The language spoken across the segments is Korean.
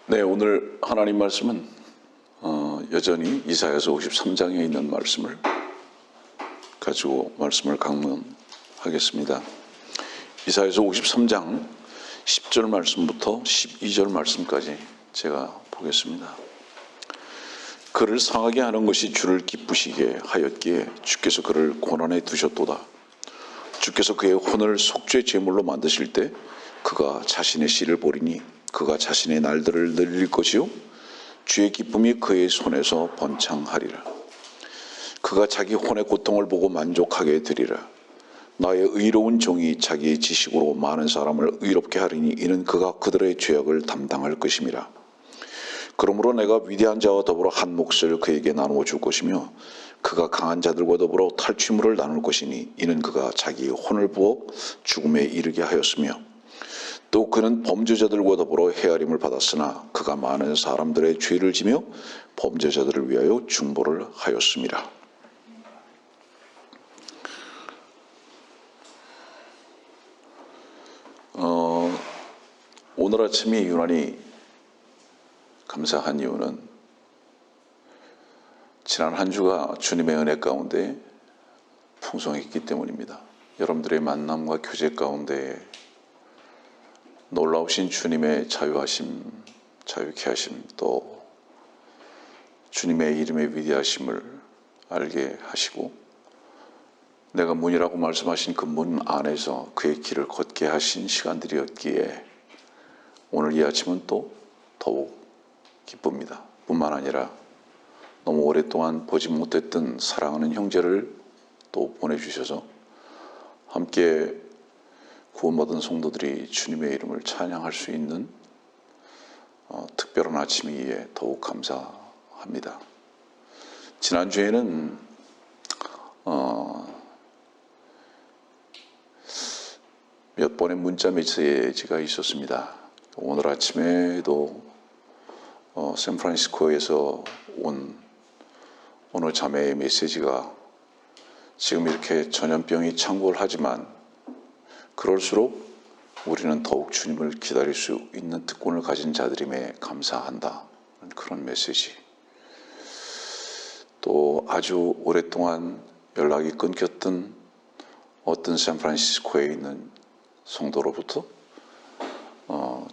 네, 오늘 하나님 말씀은 여전히 이사야서 53장에 있는 말씀을 가지고 말씀을 강론하겠습니다. 이사야서 53장 10절 말씀부터 12절 말씀까지 제가 보겠습니다. 그를 상하게 하는 것이 주를 기쁘시게 하였기에 주께서 그를 고난에 두셨도다. 주께서 그의 혼을 속죄 제물로 만드실 때 그가 자신의 씨를 보리니 그가 자신의 날들을 늘릴 것이요 주의 기쁨이 그의 손에서 번창하리라. 그가 자기 혼의 고통을 보고 만족하게 되리라. 나의 의로운 종이 자기의 지식으로 많은 사람을 의롭게 하리니 이는 그가 그들의 죄악을 담당할 것임이라. 그러므로 내가 위대한 자와 더불어 한 몫을 그에게 나누어 줄 것이며 그가 강한 자들과 더불어 탈취물을 나눌 것이니 이는 그가 자기의 혼을 부어 죽음에 이르게 하였으며 또 그는 범죄자들과 더불어 헤아림을 받았으나 그가 많은 사람들의 죄를 지며 범죄자들을 위하여 중보를 하였음이라. 오늘 아침이 유난히 감사한 이유는 지난 한 주가 주님의 은혜 가운데 풍성했기 때문입니다. 여러분들의 만남과 교제 가운데 놀라우신 주님의 자유하심, 자유케 하심, 또 주님의 이름의 위대하심을 알게 하시고 내가 문이라고 말씀하신 그 문 안에서 그의 길을 걷게 하신 시간들이었기에 오늘 이 아침은 또 더욱 기쁩니다. 뿐만 아니라 너무 오랫동안 보지 못했던 사랑하는 형제를 또 보내주셔서 함께 구원받은 성도들이 주님의 이름을 찬양할 수 있는 특별한 아침이기에 더욱 감사합니다. 지난주에는 몇 번의 문자 메시지가 있었습니다. 오늘 아침에도 샌프란시스코에서 온 오늘 자매의 메시지가 지금 이렇게 전염병이 창궐 하지만 그럴수록 우리는 더욱 주님을 기다릴 수 있는 특권을 가진 자들임에 감사한다. 그런 메시지. 또 아주 오랫동안 연락이 끊겼던 어떤 샌프란시스코에 있는 성도로부터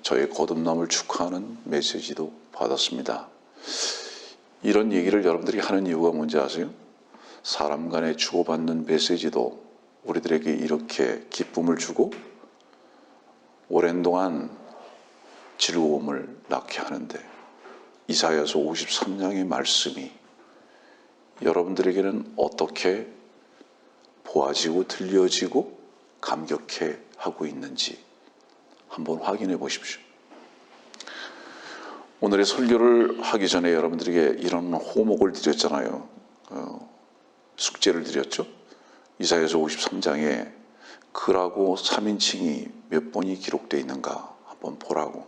저의 거듭남을 축하하는 메시지도 받았습니다. 이런 얘기를 여러분들이 하는 이유가 뭔지 아세요? 사람 간에 주고받는 메시지도 우리들에게 이렇게 기쁨을 주고 오랜 동안 즐거움을 낳게 하는데 이사야서 53장의 말씀이 여러분들에게는 어떻게 보아지고 들려지고 감격해 하고 있는지 한번 확인해 보십시오. 오늘의 설교를 하기 전에 여러분들에게 이런 호목을 드렸잖아요. 숙제를 드렸죠. 이사야서 53장에 그라고 3인칭이 몇 번이 기록되어 있는가 한번 보라고.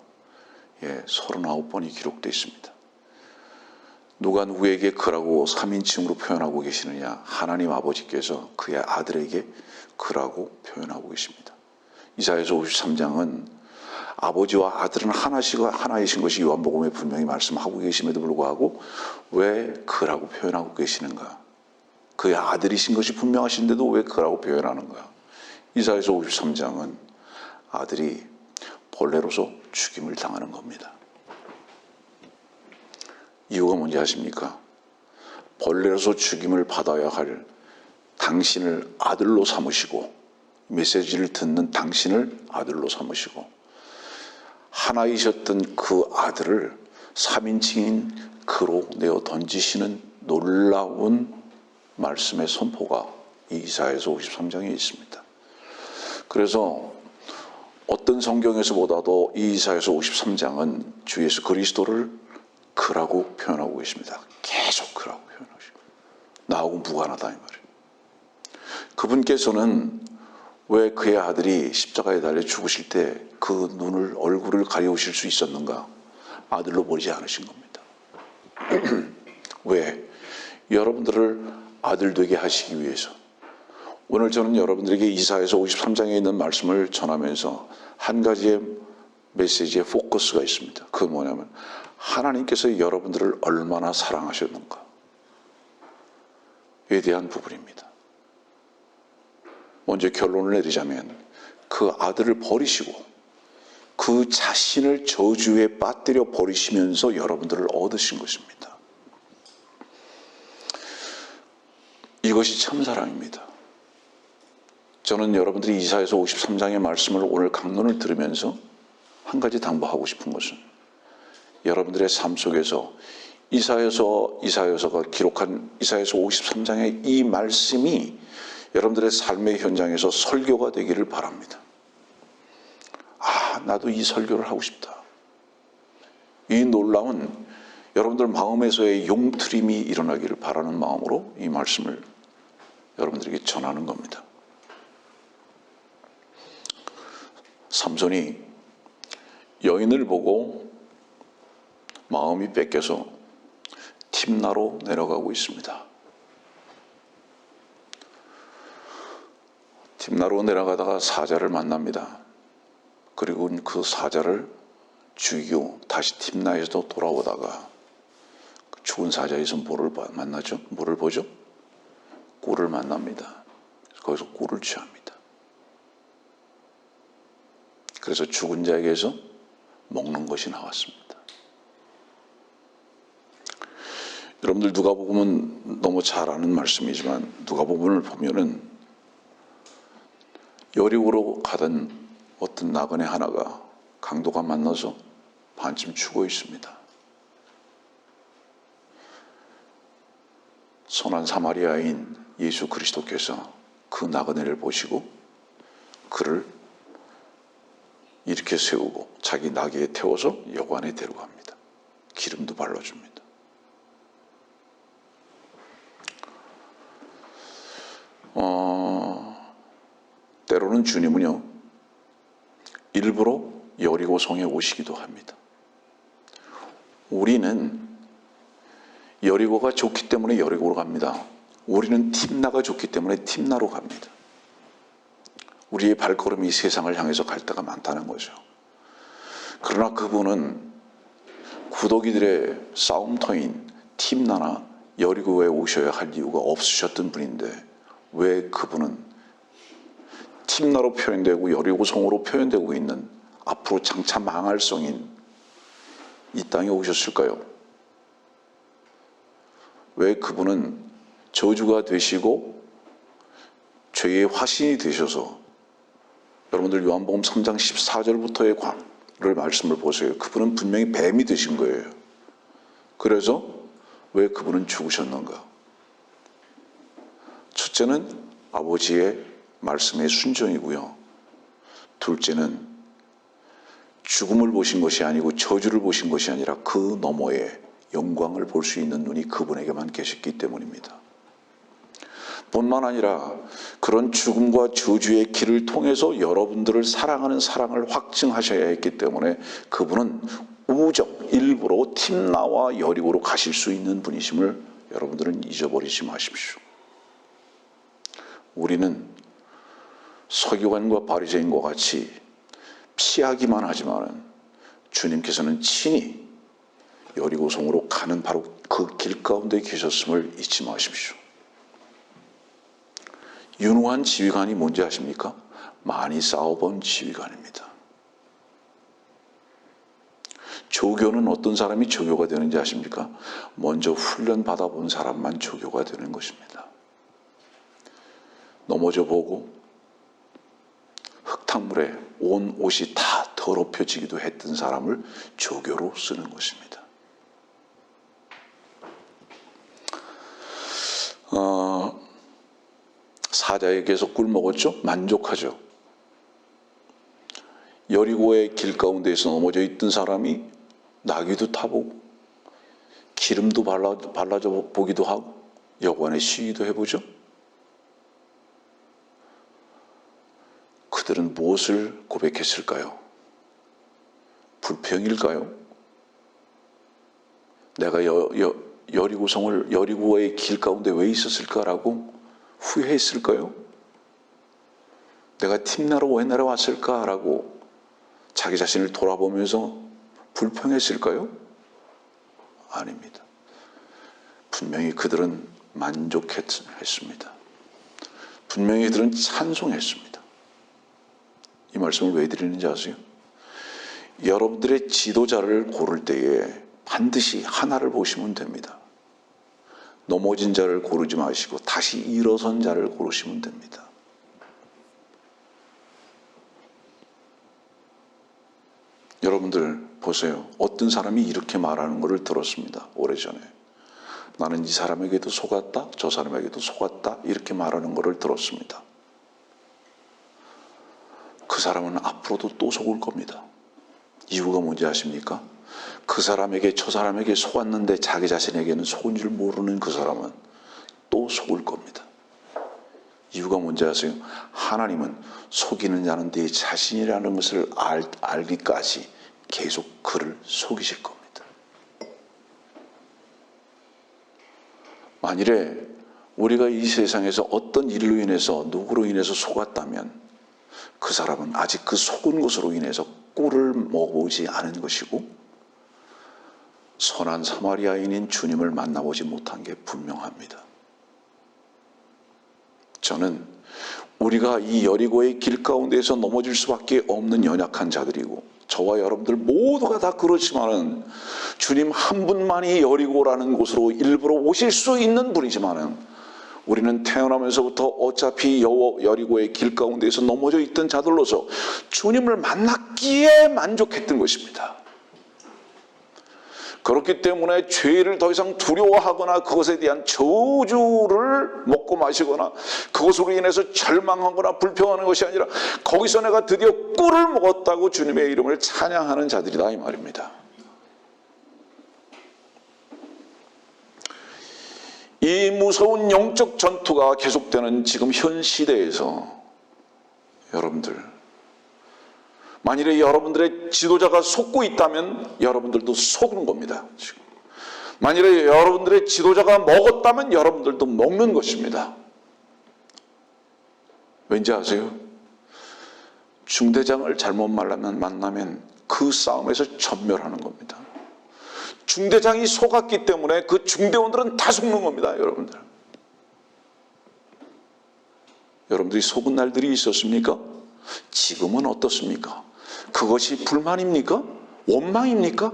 39번이 기록되어 있습니다. 누가 누구에게 그라고 3인칭으로 표현하고 계시느냐? 하나님 아버지께서 그의 아들에게 그라고 표현하고 계십니다. 이사야서 53장은 아버지와 아들은 하나이신 것이 요한복음에 분명히 말씀하고 계심에도 불구하고 왜 그라고 표현하고 계시는가? 그의 아들이신 것이 분명하신데도 왜 그라고 표현하는가? 이사야서 53장은 아들이 벌레로서 죽임을 당하는 겁니다. 이유가 뭔지 아십니까? 벌레로서 죽임을 받아야 할 당신을 아들로 삼으시고 메시지를 듣는 당신을 아들로 삼으시고 하나이셨던 그 아들을 3인칭인 그로 내어 던지시는 놀라운 말씀의 선포가 이 이사야서 53장에 있습니다. 그래서 어떤 성경에서보다도 이 이사야서 53장은 주 예수 그리스도를 그라고 표현하고 계십니다. 계속 그라고 표현하고 계십니다. 나하고 무관하다 이 말이에요. 그분께서는 왜 그의 아들이 십자가에 달려 죽으실 때 그 눈을 얼굴을 가려우실 수 있었는가? 아들로 버리지 않으신 겁니다. 왜? 여러분들을 아들 되게 하시기 위해서. 오늘 저는 여러분들에게 이사야서 53장에 있는 말씀을 전하면서 한 가지의 메시지의 포커스가 있습니다. 그건 뭐냐면 하나님께서 여러분들을 얼마나 사랑하셨는가에 대한 부분입니다. 먼저 결론을 내리자면 그 아들을 버리시고 그 자신을 저주에 빠뜨려 버리시면서 여러분들을 얻으신 것입니다. 이것이 참사랑입니다. 저는 여러분들이 이사야서 53장의 말씀을 오늘 강론을 들으면서 한 가지 당부하고 싶은 것은 여러분들의 삶 속에서 이사야서가 기록한 이사야서 53장의 이 말씀이 여러분들의 삶의 현장에서 설교가 되기를 바랍니다. 나도 이 설교를 하고 싶다. 이 놀라운 여러분들 마음에서의 용트림이 일어나기를 바라는 마음으로 이 말씀을 여러분들에게 전하는 겁니다. 삼손이 여인을 보고 마음이 뺏겨서 tim나로 내려가고 있습니다. tim나로 내려가다가 사자를 만납니다. 그리고 그 사자를 죽이고 다시 tim나에서 돌아오다가 죽은 사자에서 뭐를 만나죠? 뭐를 보죠? 꿀을 만납니다. 거기서 꿀을 취합니다. 그래서 죽은 자에게서 먹는 것이 나왔습니다. 여러분들 누가복음은 너무 잘 아는 말씀이지만 누가복음을 보면은 여리고로 가던 어떤 나그네 하나가 강도가 만나서 반쯤 죽어 있습니다. 선한 사마리아인 예수 그리스도께서 그 나그네를 보시고 그를 이렇게 세우고 자기 나귀에 태워서 여관에 데려갑니다. 기름도 발라줍니다. 때로는 주님은요 일부러 여리고성에 오시기도 합니다. 우리는 여리고가 좋기 때문에 여리고로 갑니다. 우리는 tim나가 좋기 때문에 tim나로 갑니다. 우리의 발걸음이 세상을 향해서 갈 때가 많다는 거죠. 그러나 그분은 구더기들의 싸움터인 tim나나 여리고에 오셔야 할 이유가 없으셨던 분인데 왜 그분은 tim나로 표현되고 여리고성으로 표현되고 있는 앞으로 장차 망할 성인 이 땅에 오셨을까요? 왜 그분은 저주가 되시고 죄의 화신이 되셔서 여러분들 요한복음 3장 14절부터의 말씀을 보세요. 그분은 분명히 뱀이 되신 거예요. 그래서 왜 그분은 죽으셨는가? 첫째는 아버지의 말씀의 순종이고요. 둘째는 죽음을 보신 것이 아니고 저주를 보신 것이 아니라 그 너머에 영광을 볼 수 있는 눈이 그분에게만 계셨기 때문입니다. 뿐만 아니라 그런 죽음과 저주의 길을 통해서 여러분들을 사랑하는 사랑을 확증하셔야 했기 때문에 그분은 우정, 일부러 tim나와 여리고로 가실 수 있는 분이심을 여러분들은 잊어버리지 마십시오. 우리는 서기관과 바리새인과 같이 피하기만 하지만 주님께서는 친히 여리고성으로 가는 바로 그 길 가운데 계셨음을 잊지 마십시오. 유능한 지휘관이 뭔지 아십니까? 많이 싸워본 지휘관입니다. 조교는 어떤 사람이 조교가 되는지 아십니까? 먼저 훈련 받아본 사람만 조교가 되는 것입니다. 넘어져 보고 흙탕물에 온 옷이 다 더럽혀지기도 했던 사람을 조교로 쓰는 것입니다. 사자에게서 꿀 먹었죠? 만족하죠. 여리고의 길 가운데에서 넘어져 있던 사람이 나귀도 타보고 기름도 발라줘 보기도 하고 여관에 쉬기도 해보죠. 그들은 무엇을 고백했을까요? 불평일까요? 내가 여리고의 길 가운데 왜 있었을까라고 후회했을까요? 내가 tim나로 왜 내려왔을까라고 자기 자신을 돌아보면서 불평했을까요? 아닙니다. 분명히 그들은 만족했습니다. 분명히 그들은 찬송했습니다. 이 말씀을 왜 드리는지 아세요? 여러분들의 지도자를 고를 때에 반드시 하나를 보시면 됩니다. 넘어진 자를 고르지 마시고 다시 일어선 자를 고르시면 됩니다. 여러분들 보세요. 어떤 사람이 이렇게 말하는 것을 들었습니다. 오래전에. 나는 이 사람에게도 속았다, 저 사람에게도 속았다, 이렇게 말하는 것을 들었습니다. 그 사람은 앞으로도 또 속을 겁니다. 이유가 뭔지 아십니까? 그 사람에게 저 사람에게 속았는데 자기 자신에게는 속은 줄 모르는 그 사람은 또 속을 겁니다. 이유가 뭔지 아세요? 하나님은 속이는 자는 네 자신이라는 것을 알기까지 계속 그를 속이실 겁니다. 만일에 우리가 이 세상에서 어떤 일로 인해서 누구로 인해서 속았다면 그 사람은 아직 그 속은 것으로 인해서 꿀을 먹어보지 않은 것이고 선한 사마리아인인 주님을 만나보지 못한 게 분명합니다. 저는 우리가 이 여리고의 길 가운데에서 넘어질 수밖에 없는 연약한 자들이고 저와 여러분들 모두가 다 그렇지만은 주님 한 분만이 여리고라는 곳으로 일부러 오실 수 있는 분이지만은 우리는 태어나면서부터 어차피 여리고의 길 가운데에서 넘어져 있던 자들로서 주님을 만났기에 만족했던 것입니다. 그렇기 때문에 죄를 더 이상 두려워하거나 그것에 대한 저주를 먹고 마시거나 그것으로 인해서 절망하거나 불평하는 것이 아니라 거기서 내가 드디어 꿀을 먹었다고 주님의 이름을 찬양하는 자들이다 이 말입니다. 이 무서운 영적 전투가 계속되는 지금 현 시대에서 여러분들 만일에 여러분들의 지도자가 속고 있다면 여러분들도 속는 겁니다. 지금. 만일에 여러분들의 지도자가 먹었다면 여러분들도 먹는 것입니다. 왠지 아세요? 중대장을 잘못 만나면 그 싸움에서 전멸하는 겁니다. 중대장이 속았기 때문에 그 중대원들은 다 속는 겁니다. 여러분들. 여러분들이 속은 날들이 있었습니까? 지금은 어떻습니까? 그것이 불만입니까? 원망입니까?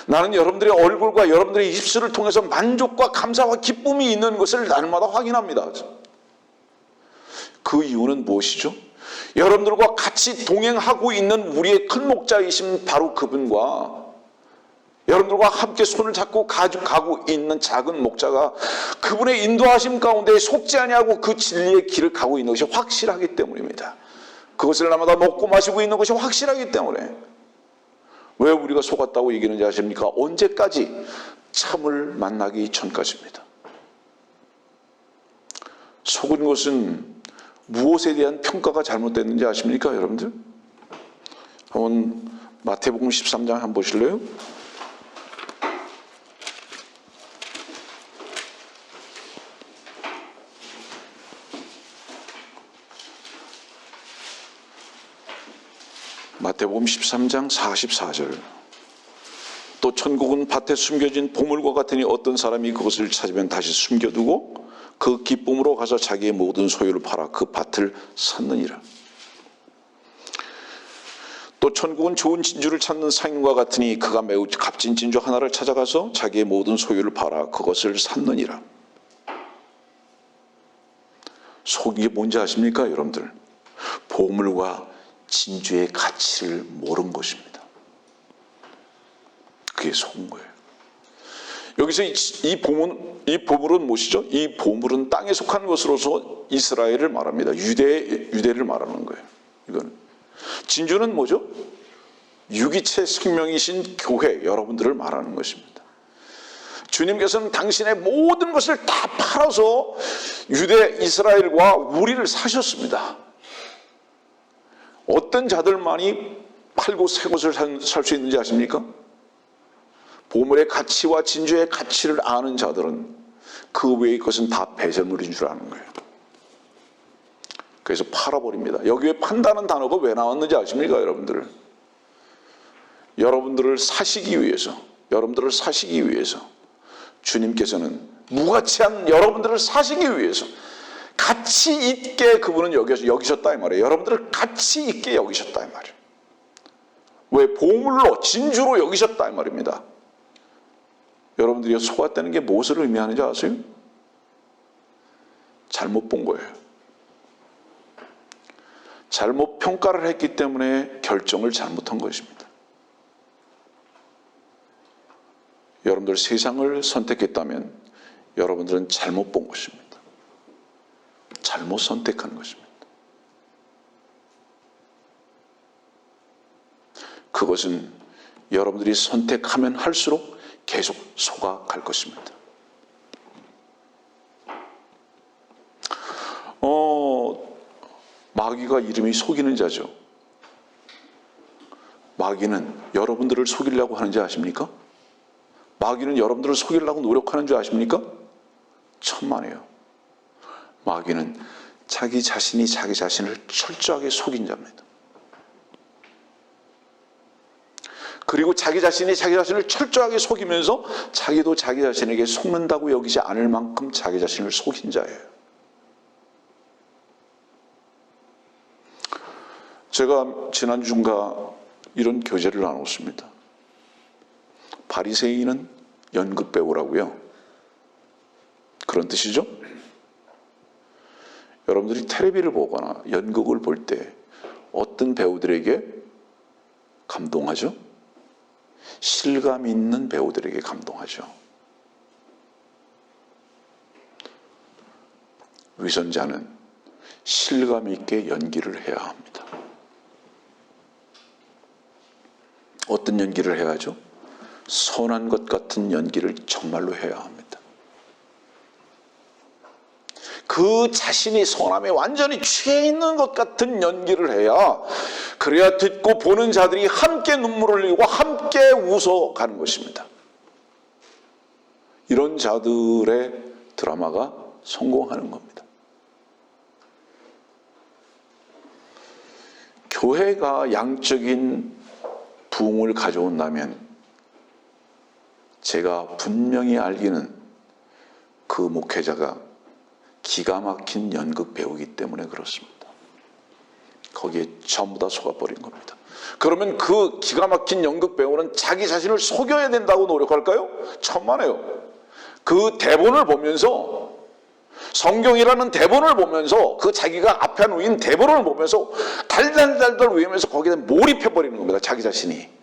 나는 여러분들의 얼굴과 여러분들의 입술을 통해서 만족과 감사와 기쁨이 있는 것을 날마다 확인합니다. 그 이유는 무엇이죠? 여러분들과 같이 동행하고 있는 우리의 큰 목자이신 바로 그분과 여러분들과 함께 손을 잡고 가고 있는 작은 목자가 그분의 인도하심 가운데 속지 아니하고 그 진리의 길을 가고 있는 것이 확실하기 때문입니다. 그것을 날마다 먹고 마시고 있는 것이 확실하기 때문에 왜 우리가 속았다고 얘기하는지 아십니까? 언제까지? 참을 만나기 전까지입니다. 속은 것은 무엇에 대한 평가가 잘못됐는지 아십니까 여러분들? 한번 마태복음 13장 한번 보실래요? 마태복음 13장 44절. 또 천국은 밭에 숨겨진 보물과 같으니 어떤 사람이 그것을 찾으면 다시 숨겨두고 그 기쁨으로 가서 자기의 모든 소유를 팔아 그 밭을 샀느니라. 또 천국은 좋은 진주를 찾는 상인과 같으니 그가 매우 값진 진주 하나를 찾아가서 자기의 모든 소유를 팔아 그것을 샀느니라. 속이 뭔지 아십니까 여러분들? 보물과 진주의 가치를 모른 것입니다. 그게 속은 거예요. 여기서 이 보물은 무엇이죠? 이 보물은 땅에 속한 것으로서 이스라엘을 말합니다. 유대를 말하는 거예요. 이거는 진주는 뭐죠? 유기체 생명이신 교회 여러분들을 말하는 것입니다. 주님께서는 당신의 모든 것을 다 팔아서 유대 이스라엘과 우리를 사셨습니다. 어떤 자들만이 팔고 새 것을 살 수 있는지 아십니까? 보물의 가치와 진주의 가치를 아는 자들은 그 외의 것은 다 배설물인 줄 아는 거예요. 그래서 팔아버립니다. 여기에 판다는 단어가 왜 나왔는지 아십니까 여러분들? 여러분들을 사시기 위해서 주님께서는 무가치한 여러분들을 사시기 위해서 가치 있게 그분은 여기셨다 이 말이에요. 여러분들을 가치 있게 여기셨다 이 말이에요. 왜? 보물로, 진주로 여기셨다 이 말입니다. 여러분들이 속았다는 게 무엇을 의미하는지 아세요? 잘못 본 거예요. 잘못 평가를 했기 때문에 결정을 잘못한 것입니다. 여러분들 세상을 선택했다면 여러분들은 잘못 본 것입니다. 잘못 선택한 것입니다. 그것은 여러분들이 선택하면 할수록 계속 속아갈 것입니다. 마귀가 이름이 속이는 자죠. 마귀는 여러분들을 속이려고 하는지 아십니까? 마귀는 여러분들을 속이려고 노력하는 줄 아십니까? 천만에요. 마귀는 자기 자신이 자기 자신을 철저하게 속인 자입니다. 그리고 자기 자신이 자기 자신을 철저하게 속이면서 자기도 자기 자신에게 속는다고 여기지 않을 만큼 자기 자신을 속인 자예요. 제가 지난주인가 이런 교제를 나눴습니다. 바리새인은 연극 배우라고요. 그런 뜻이죠? 여러분들이 텔레비를 보거나 연극을 볼 때 어떤 배우들에게 감동하죠? 실감 있는 배우들에게 감동하죠. 위선자는 실감 있게 연기를 해야 합니다. 어떤 연기를 해야 하죠? 선한 것 같은 연기를 정말로 해야 합니다. 그 자신이 선함에 완전히 취해 있는 것 같은 연기를 해야, 그래야 듣고 보는 자들이 함께 눈물을 흘리고 함께 웃어가는 것입니다. 이런 자들의 드라마가 성공하는 겁니다. 교회가 양적인 부흥을 가져온다면 제가 분명히 알기는 그 목회자가 기가 막힌 연극 배우이기 때문에 그렇습니다. 거기에 전부 다 속아버린 겁니다. 그러면 그 기가 막힌 연극 배우는 자기 자신을 속여야 된다고 노력할까요? 천만에요. 그 대본을 보면서, 성경이라는 대본을 보면서, 그 자기가 앞에 놓인 대본을 보면서 달달달달 외우면서 거기에 몰입해버리는 겁니다. 자기 자신이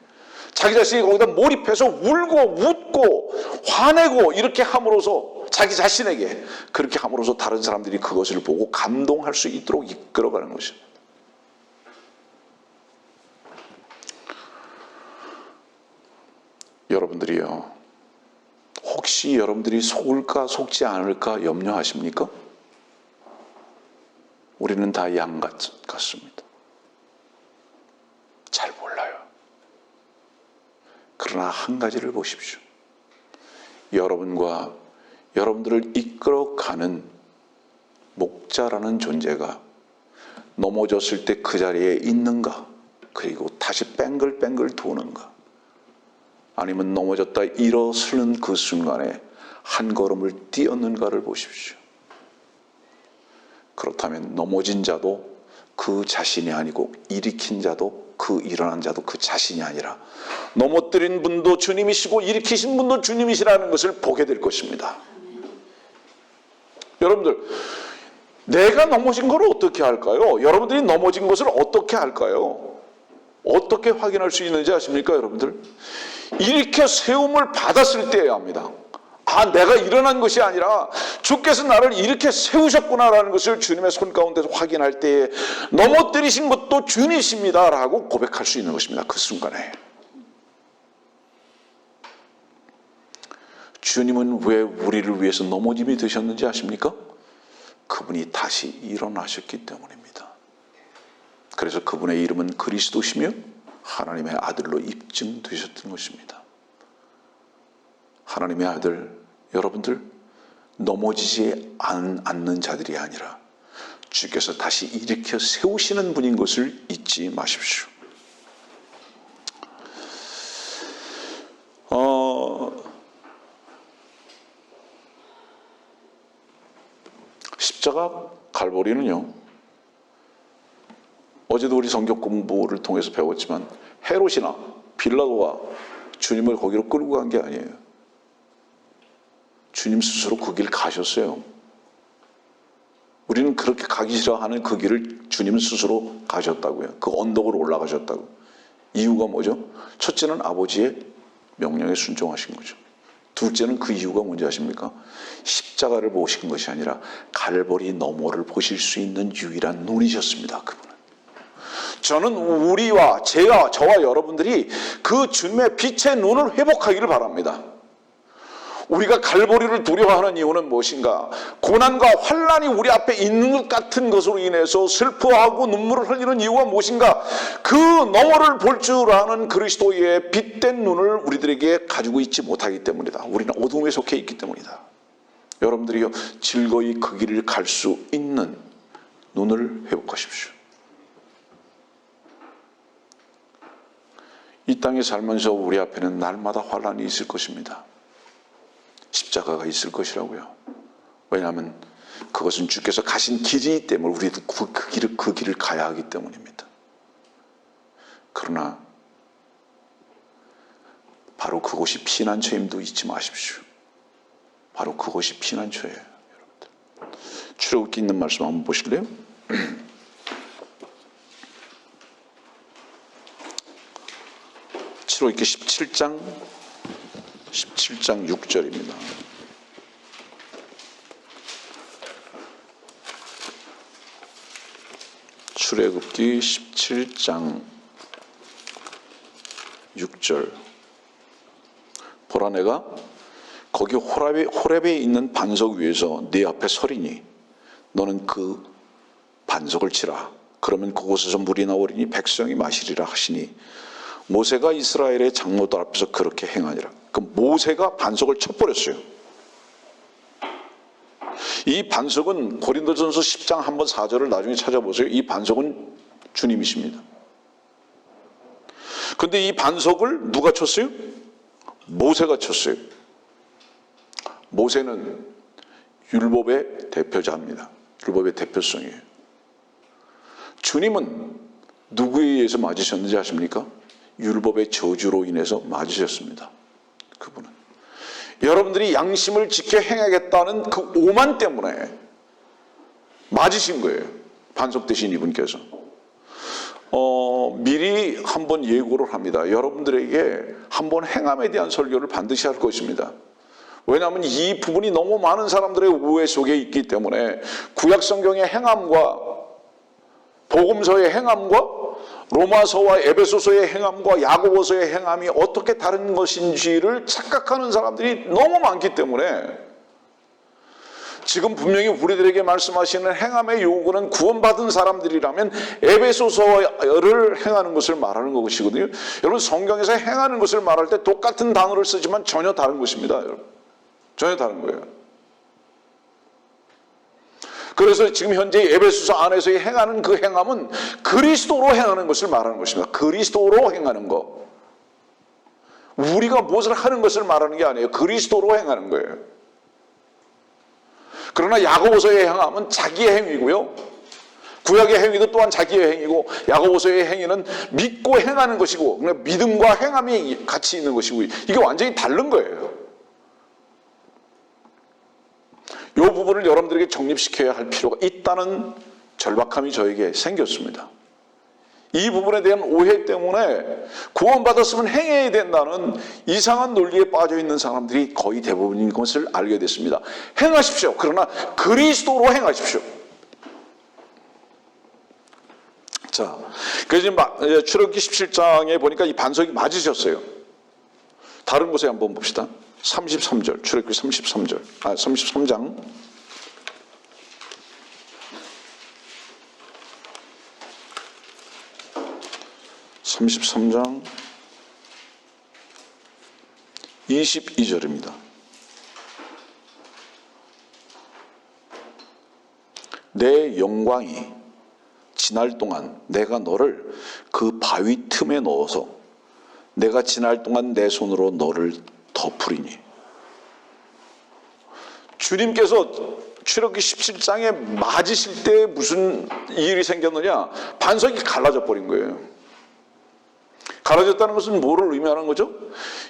거기다 몰입해서 울고 웃고 화내고 이렇게 함으로써, 자기 자신에게 그렇게 함으로써 다른 사람들이 그것을 보고 감동할 수 있도록 이끌어가는 것입니다. 여러분들이요, 혹시 여러분들이 속을까 속지 않을까 염려하십니까? 우리는 다 양 같습니다. 잘 몰라요. 그러나 한 가지를 보십시오. 여러분과 여러분들을 이끌어가는 목자라는 존재가 넘어졌을 때 그 자리에 있는가, 그리고 다시 뱅글뱅글 도는가, 아니면 넘어졌다 일어서는 그 순간에 한 걸음을 뛰었는가를 보십시오. 그렇다면 넘어진 자도 그 자신이 아니고, 일으킨 자도 그 일어난 자도 그 자신이 아니라 넘어뜨린 분도 주님이시고 일으키신 분도 주님이시라는 것을 보게 될 것입니다. 여러분들, 내가 넘어진 걸 어떻게 할까요? 여러분들이 넘어진 것을 어떻게 할까요? 어떻게 확인할 수 있는지 아십니까, 여러분들? 일으켜 세움을 받았을 때여야 합니다. 아, 내가 일어난 것이 아니라 주께서 나를 일으켜 세우셨구나라는 것을 주님의 손 가운데서 확인할 때에 넘어뜨리신 것도 주님이십니다라고 고백할 수 있는 것입니다. 그 순간에. 주님은 왜 우리를 위해서 넘어짐이 되셨는지 아십니까? 그분이 다시 일어나셨기 때문입니다. 그래서 그분의 이름은 그리스도시며 하나님의 아들로 입증되셨던 것입니다. 하나님의 아들, 여러분들, 넘어지지 않는 자들이 아니라 주께서 다시 일으켜 세우시는 분인 것을 잊지 마십시오. 십자가 갈보리는요, 어제도 우리 성경 공부를 통해서 배웠지만 헤롯이나 빌라도가 주님을 거기로 끌고 간 게 아니에요. 주님 스스로 그 길 가셨어요. 우리는 그렇게 가기 싫어하는 그 길을 주님 스스로 가셨다고요. 그 언덕으로 올라가셨다고. 이유가 뭐죠? 첫째는 아버지의 명령에 순종하신 거죠. 둘째는 그 이유가 뭔지 아십니까? 십자가를 보신 것이 아니라 갈보리 너머를 보실 수 있는 유일한 눈이셨습니다. 그분은. 저는 우리와 저와 여러분들이 그 주님의 빛의 눈을 회복하기를 바랍니다. 우리가 갈보리를 두려워하는 이유는 무엇인가? 고난과 환난이 우리 앞에 있는 것 같은 것으로 인해서 슬퍼하고 눈물을 흘리는 이유가 무엇인가? 그 너머를 볼 줄 아는 그리스도의 빛된 눈을 우리들에게 가지고 있지 못하기 때문이다. 우리는 어둠에 속해 있기 때문이다. 여러분들이요, 즐거이 그 길을 갈 수 있는 눈을 회복하십시오. 이 땅에 살면서 우리 앞에는 날마다 환난이 있을 것입니다. 십자가가 있을 것이라고요. 왜냐하면 그것은 주께서 가신 길이기 때문에 우리도 그 길을 가야 하기 때문입니다. 그러나 바로 그곳이 피난처임도 잊지 마십시오. 바로 그곳이 피난처예요, 여러분들. 출애굽기 있는 말씀 한번 보실래요? 출애굽기 17장 6절입니다. 출애굽기 17장 6절. 보라, 내가 거기 호렙에 있는 반석 위에서 네 앞에 서리니 너는 그 반석을 치라. 그러면 그곳에서 물이 나오리니 백성이 마시리라 하시니 모세가 이스라엘의 장로들 앞에서 그렇게 행하니라. 그 모세가 반석을 쳐버렸어요. 이 반석은 고린도전서 10장 한번 4절을 나중에 찾아보세요. 이 반석은 주님이십니다. 그런데 이 반석을 누가 쳤어요? 모세가 쳤어요. 모세는 율법의 대표자입니다. 율법의 대표성이에요. 주님은 누구에 의해서 맞으셨는지 아십니까? 율법의 저주로 인해서 맞으셨습니다. 그분은. 여러분들이 양심을 지켜 행하겠다는 그 오만 때문에 맞으신 거예요. 반석 되신 이분께서. 미리 한번 예고를 합니다. 여러분들에게 한번 행함에 대한 설교를 반드시 할 것입니다. 왜냐하면 이 부분이 너무 많은 사람들의 오해 속에 있기 때문에 구약 성경의 행함과 복음서의 행함과 로마서와 에베소서의 행함과 야고보서의 행함이 어떻게 다른 것인지를 착각하는 사람들이 너무 많기 때문에 지금 분명히 우리들에게 말씀하시는 행함의 요구는 구원받은 사람들이라면 에베소서를 행하는 것을 말하는 것이거든요. 여러분, 성경에서 행하는 것을 말할 때 똑같은 단어를 쓰지만 전혀 다른 것입니다. 여러분, 전혀 다른 거예요. 그래서 지금 현재 에베소서 안에서의 행하는 그 행함은 그리스도로 행하는 것을 말하는 것입니다. 그리스도로 행하는 것. 우리가 무엇을 하는 것을 말하는 게 아니에요. 그리스도로 행하는 거예요. 그러나 야고보서의 행함은 자기의 행위고요. 구약의 행위도 또한 자기의 행위고, 야고보서의 행위는 믿고 행하는 것이고, 믿음과 행함이 같이 있는 것이고, 이게 완전히 다른 거예요. 이 부분을 여러분들에게 정립시켜야 할 필요가 있다는 절박함이 저에게 생겼습니다. 이 부분에 대한 오해 때문에 구원받았으면 행해야 된다는 이상한 논리에 빠져 있는 사람들이 거의 대부분인 것을 알게 됐습니다. 행하십시오. 그러나 그리스도로 행하십시오. 자, 그래서 출애굽기 17장에 보니까 이 반석이 맞으셨어요. 다른 곳에 한번 봅시다. 33절, 출애굽기 33장. 33장 22절입니다. 내 영광이 지날 동안 내가 너를 그 바위 틈에 넣어서 내가 지날 동안 내 손으로 너를 덮으리니. 주님께서 출애굽기 17장에 맞으실 때 무슨 일이 생겼느냐? 반석이 갈라져 버린 거예요. 갈라졌다는 것은 뭐를 의미하는 거죠?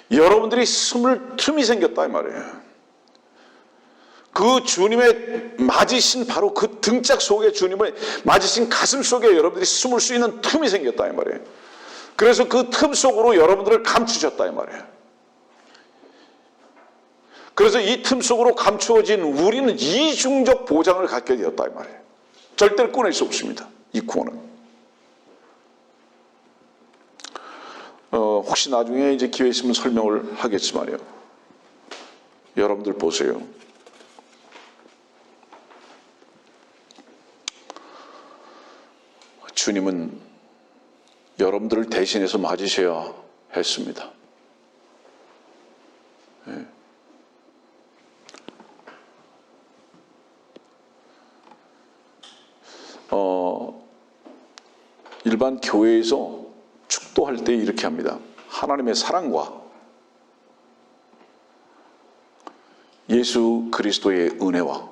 여러분들이 숨을 틈이 생겼다 이 말이에요. 그 주님의 맞으신 바로 그 등짝 속에 주님을 맞으신 가슴 속에 여러분들이 숨을 수 있는 틈이 생겼다 이 말이에요. 그래서 그 틈 속으로 여러분들을 감추셨다 이 말이에요. 그래서 이 틈 속으로 감추어진 우리는 이중적 보장을 갖게 되었다 이 말이에요. 절대로 꺼낼 수 없습니다. 이 구원은. 혹시 나중에 이제 기회 있으면 설명을 하겠지만요. 여러분들 보세요. 주님은 여러분들을 대신해서 맞으셔야 했습니다. 네. 일반 교회에서 축도할 때 이렇게 합니다. 하나님의 사랑과 예수 그리스도의 은혜와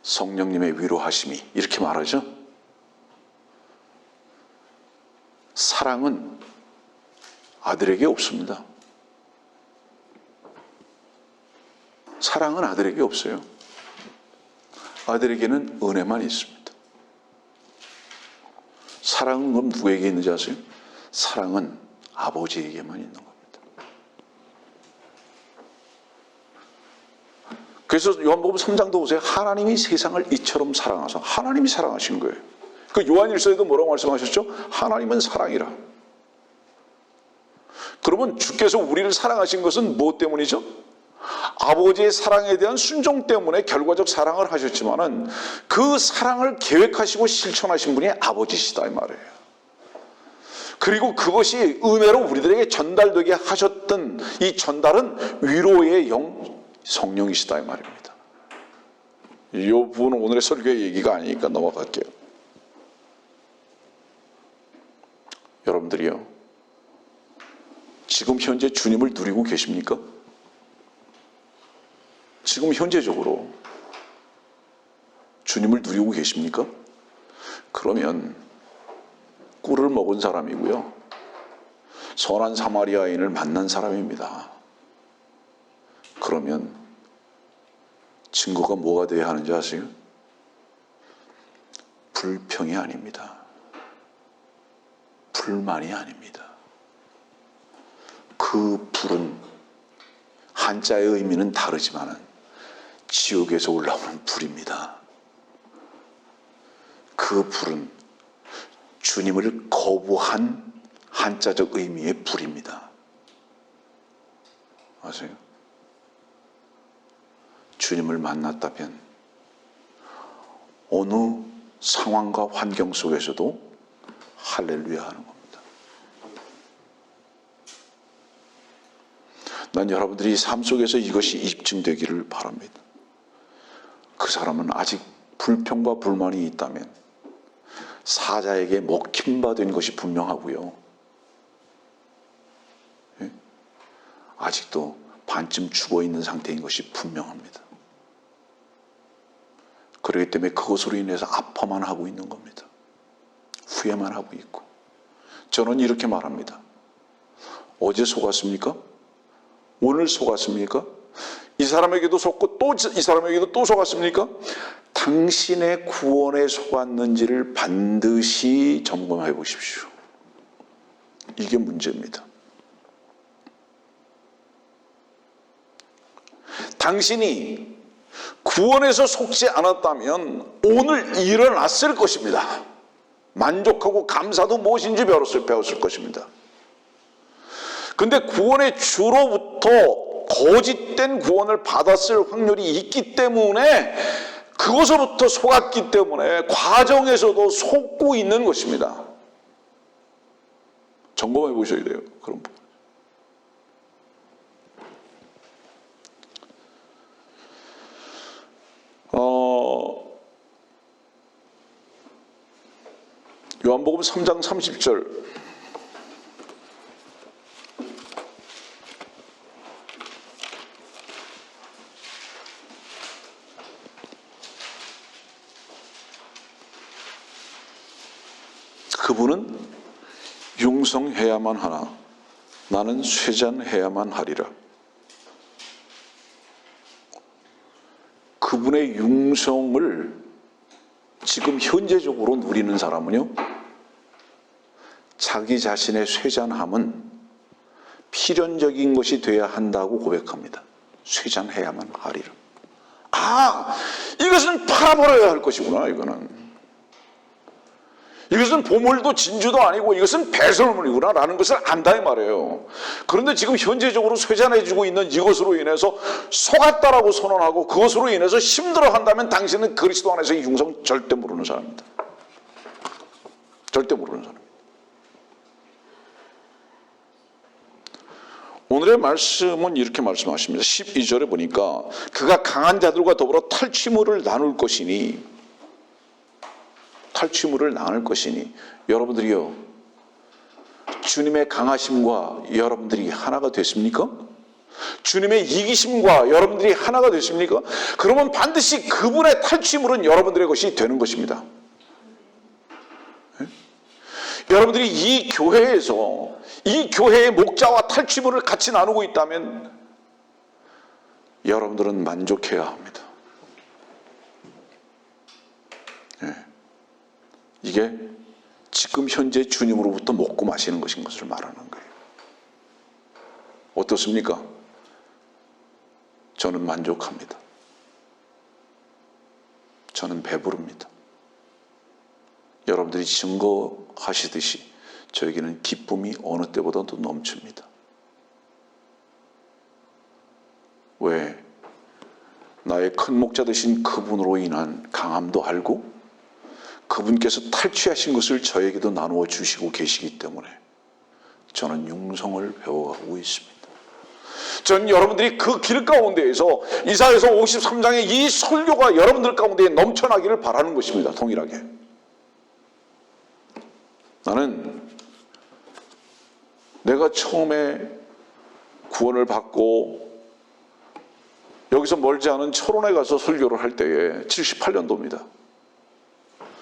성령님의 위로하심이 이렇게 말하죠. 사랑은 아들에게 없습니다. 사랑은 아들에게 없어요. 아들에게는 은혜만 있습니다. 사랑은 그럼 누구에게 있는지 아세요? 사랑은 아버지에게만 있는 겁니다. 그래서 요한복음 3장도 보세요. 하나님이 세상을 이처럼 사랑하사. 하나님이 사랑하신 거예요. 그 요한일서에도 뭐라고 말씀하셨죠? 하나님은 사랑이라. 그러면 주께서 우리를 사랑하신 것은 무엇 때문이죠? 아버지의 사랑에 대한 순종 때문에 결과적 사랑을 하셨지만은 그 사랑을 계획하시고 실천하신 분이 아버지시다 이 말이에요. 그리고 그것이 은혜로 우리들에게 전달되게 하셨던 이 전달은 위로의 영 성령이시다 이 말입니다. 이 부분은 오늘의 설교의 얘기가 아니니까 넘어갈게요. 여러분들이요, 지금 현재 주님을 누리고 계십니까? 지금 현재적으로 주님을 누리고 계십니까? 그러면 꿀을 먹은 사람이고요, 선한 사마리아인을 만난 사람입니다. 그러면 증거가 뭐가 되어야 하는지 아세요? 불평이 아닙니다. 불만이 아닙니다. 그 불은 한자의 의미는 다르지만은 지옥에서 올라오는 불입니다. 그 불은 주님을 거부한 한자적 의미의 불입니다. 아세요? 주님을 만났다면 어느 상황과 환경 속에서도 할렐루야 하는 겁니다. 난 여러분들이 삶 속에서 이것이 입증되기를 바랍니다. 그 사람은 아직 불평과 불만이 있다면 사자에게 먹힘받은 것이 분명하고요, 아직도 반쯤 죽어있는 상태인 것이 분명합니다. 그렇기 때문에 그것으로 인해서 아파만 하고 있는 겁니다. 후회만 하고 있고. 저는 이렇게 말합니다. 어제 속았습니까? 오늘 속았습니까? 이 사람에게도 속고 또 이 사람에게도 또 속았습니까? 당신의 구원에 속았는지를 반드시 점검해 보십시오. 이게 문제입니다. 당신이 구원에서 속지 않았다면 오늘 일어났을 것입니다. 만족하고 감사도 무엇인지 배웠을 것입니다. 근데 구원의 주로부터 거짓된 구원을 받았을 확률이 있기 때문에 그것으로부터 속았기 때문에 과정에서도 속고 있는 것입니다. 점검해 보셔야 돼요. 그런 부분. 요한복음 3장 30절. 그분은 융성해야만 하나 나는 쇠잔해야만 하리라. 그분의 융성을 지금 현재적으로 누리는 사람은요, 자기 자신의 쇠잔함은 필연적인 것이 돼야 한다고 고백합니다. 쇠잔해야만 하리라. 아, 이것은 팔아버려야 할 것이구나. 이것은 보물도 진주도 아니고 이것은 배설물이구나 라는 것을 안다 이 말이에요. 그런데 지금 현재적으로 쇠잔해지고 있는 이것으로 인해서 속았다라고 선언하고 그것으로 인해서 힘들어한다면 당신은 그리스도 안에서의 융성 절대 모르는 사람입니다. 절대 모르는 사람. 오늘의 말씀은 이렇게 말씀하십니다. 12절에 보니까 그가 강한 자들과 더불어 탈취물을 나눌 것이니, 탈취물을 나눌 것이니, 여러분들이요, 주님의 강하심과 여러분들이 하나가 됐습니까? 주님의 이기심과 여러분들이 하나가 됐습니까? 그러면 반드시 그분의 탈취물은 여러분들의 것이 되는 것입니다. 여러분들이 이 교회에서 이 교회의 목자와 탈취물을 같이 나누고 있다면 여러분들은 만족해야 합니다. 이게 지금 현재 주님으로부터 먹고 마시는 것인 것을 말하는 거예요. 어떻습니까? 저는 만족합니다. 저는 배부릅니다. 여러분들이 증거하시듯이 저에게는 기쁨이 어느 때보다도 넘칩니다. 왜? 나의 큰 목자 되신 그분으로 인한 강함도 알고 그분께서 탈취하신 것을 저에게도 나누어 주시고 계시기 때문에 저는 융성을 배워가고 있습니다. 전 여러분들이 그 길 가운데에서 이사야서 53장의 이 설교가 여러분들 가운데 넘쳐나기를 바라는 것입니다. 동일하게. 나는 내가 처음에 구원을 받고 여기서 멀지 않은 철원에 가서 설교를 할 때에 78년도입니다.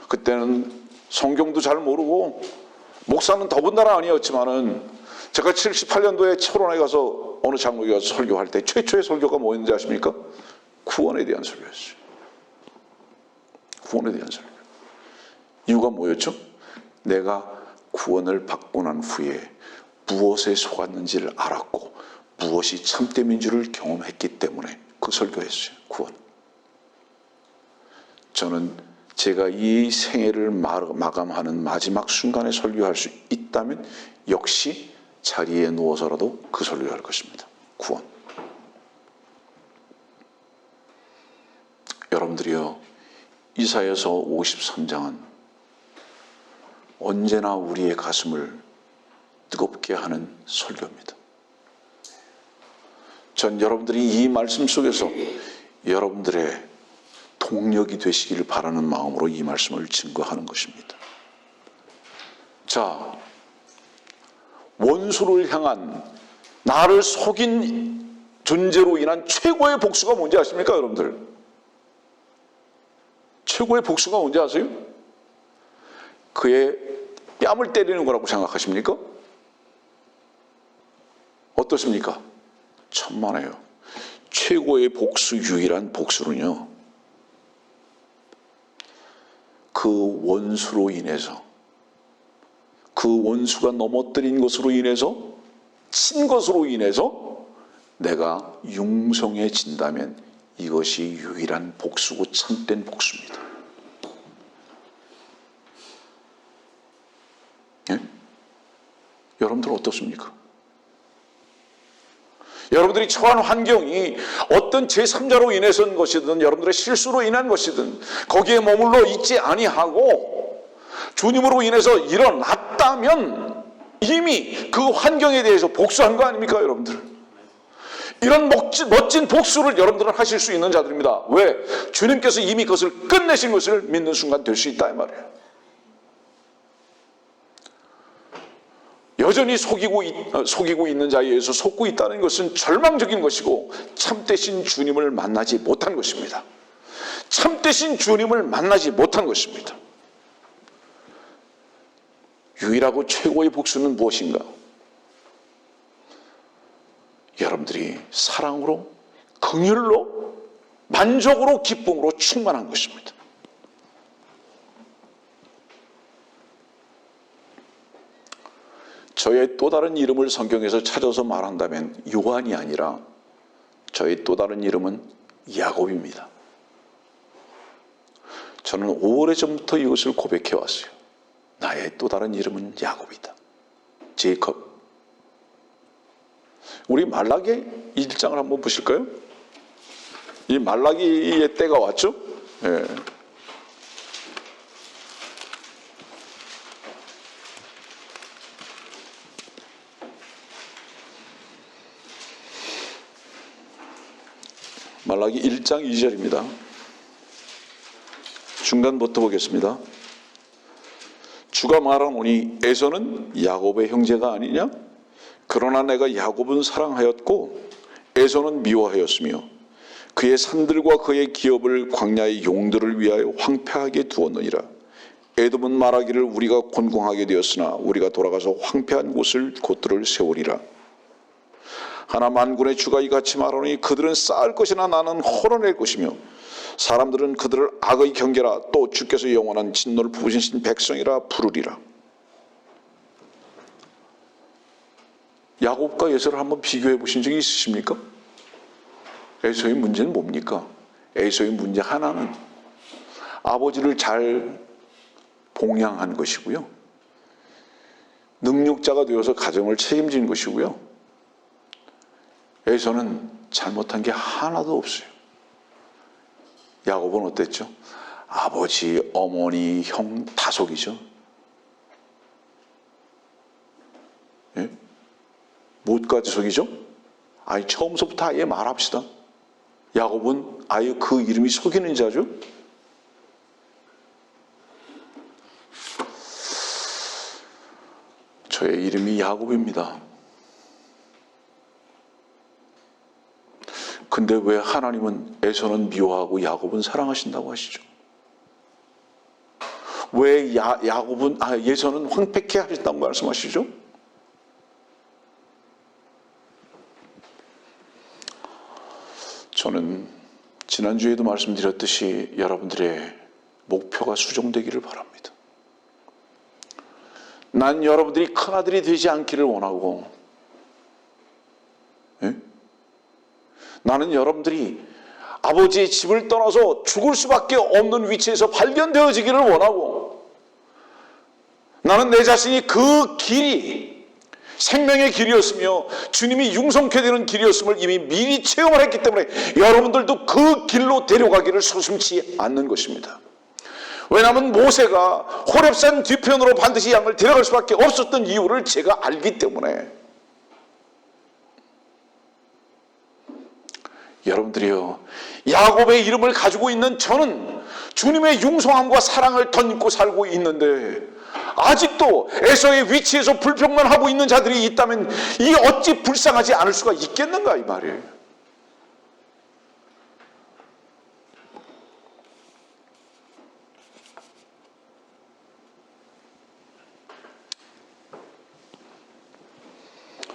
그때는 성경도 잘 모르고 목사는 더군다나 아니었지만은 제가 78년도에 철원에 가서 어느 장로에 가서 설교할 때 최초의 설교가 뭐였는지 아십니까? 구원에 대한 설교였어요. 구원에 대한 설교. 이유가 뭐였죠? 내가 구원을 받고 난 후에 무엇에 속았는지를 알았고 무엇이 참됨인 줄을 경험했기 때문에 그 설교했어요. 구원. 저는 제가 이 생애를 마감하는 마지막 순간에 설교할 수 있다면 역시 자리에 누워서라도 그 설교할 것입니다. 구원. 여러분들이요, 이사야서 53장은 언제나 우리의 가슴을 뜨겁게 하는 설교입니다. 전 여러분들이 이 말씀 속에서 여러분들의 동력이 되시기를 바라는 마음으로 이 말씀을 증거하는 것입니다. 자, 원수를 향한 나를 속인 존재로 인한 최고의 복수가 뭔지 아십니까, 여러분들? 최고의 복수가 뭔지 아세요? 그의 뺨을 때리는 거라고 생각하십니까? 어떻습니까? 천만에요. 최고의 복수, 유일한 복수는요, 그 원수로 인해서, 그 원수가 넘어뜨린 것으로 인해서, 친 것으로 인해서 내가 융성해진다면 이것이 유일한 복수고 참된 복수입니다. 예? 여러분들 어떻습니까? 여러분들이 처한 환경이 어떤 제3자로 인해서인 것이든 여러분들의 실수로 인한 것이든 거기에 머물러 있지 아니하고 주님으로 인해서 일어났다면 이미 그 환경에 대해서 복수한 거 아닙니까, 여러분들? 이런 멋진 복수를 여러분들은 하실 수 있는 자들입니다. 왜? 주님께서 이미 그것을 끝내신 것을 믿는 순간 될 수 있다 이 말이에요. 여전히 속이고 있는 자에 의해서 속고 있다는 것은 절망적인 것이고 참되신 주님을 만나지 못한 것입니다. 참되신 주님을 만나지 못한 것입니다. 유일하고 최고의 복수는 무엇인가? 여러분들이 사랑으로, 긍휼로, 만족으로, 기쁨으로 충만한 것입니다. 저의 또 다른 이름을 성경에서 찾아서 말한다면 요한이 아니라 저의 또 다른 이름은 야곱입니다. 저는 오래전부터 이것을 고백해 왔어요. 나의 또 다른 이름은 야곱이다. 제이콥. 우리 말라기 1장을 한번 보실까요? 이 말라기의 때가 왔죠? 예. 말라기 1장 2절입니다. 중간부터 보겠습니다. 주가 말하노니 에서는 야곱의 형제가 아니냐? 그러나 내가 야곱은 사랑하였고 에서는 미워하였으며 그의 산들과 그의 기업을 광야의 용들을 위하여 황폐하게 두었느니라. 에돔은 말하기를 우리가 곤궁하게 되었으나 우리가 돌아가서 황폐한 곳을 곳들을 세우리라. 하나 만군의 주가 이같이 말하노니 그들은 쌓을 것이나 나는 헐어낼 것이며 사람들은 그들을 악의 경계라 또 주께서 영원한 진노를 부으신 백성이라 부르리라. 야곱과 에서를 한번 비교해 보신 적이 있으십니까? 에서의 문제는 뭡니까? 에서의 문제 하나는 아버지를 잘 봉양한 것이고요. 능력자가 되어서 가정을 책임진 것이고요. 에서는 잘못한 게 하나도 없어요. 야곱은 어땠죠? 아버지, 어머니, 형 다 속이죠. 예? 뭐까지 속이죠? 아예 처음부터 아예 말합시다. 야곱은 아예 그 이름이 속이는 자죠. 저의 이름이 야곱입니다. 근데 왜 하나님은 에서는 미워하고 야곱은 사랑하신다고 하시죠? 왜 야곱은 에서는 황폐케 하신다고 말씀하시죠? 저는 지난주에도 말씀드렸듯이 여러분들의 목표가 수정되기를 바랍니다. 난 여러분들이 큰아들이 되지 않기를 원하고, 예? 나는 여러분들이 아버지의 집을 떠나서 죽을 수밖에 없는 위치에서 발견되어지기를 원하고, 나는 내 자신이 그 길이 생명의 길이었으며 주님이 융성케 되는 길이었음을 이미 미리 체험을 했기 때문에 여러분들도 그 길로 데려가기를 서슴지 않는 것입니다. 왜냐하면 모세가 호렙산 뒤편으로 반드시 양을 데려갈 수밖에 없었던 이유를 제가 알기 때문에. 여러분들이요, 야곱의 이름을 가지고 있는 저는 주님의 융성함과 사랑을 덧입고 살고 있는데 아직도 에서의 위치에서 불평만 하고 있는 자들이 있다면 이 어찌 불쌍하지 않을 수가 있겠는가 이 말이에요.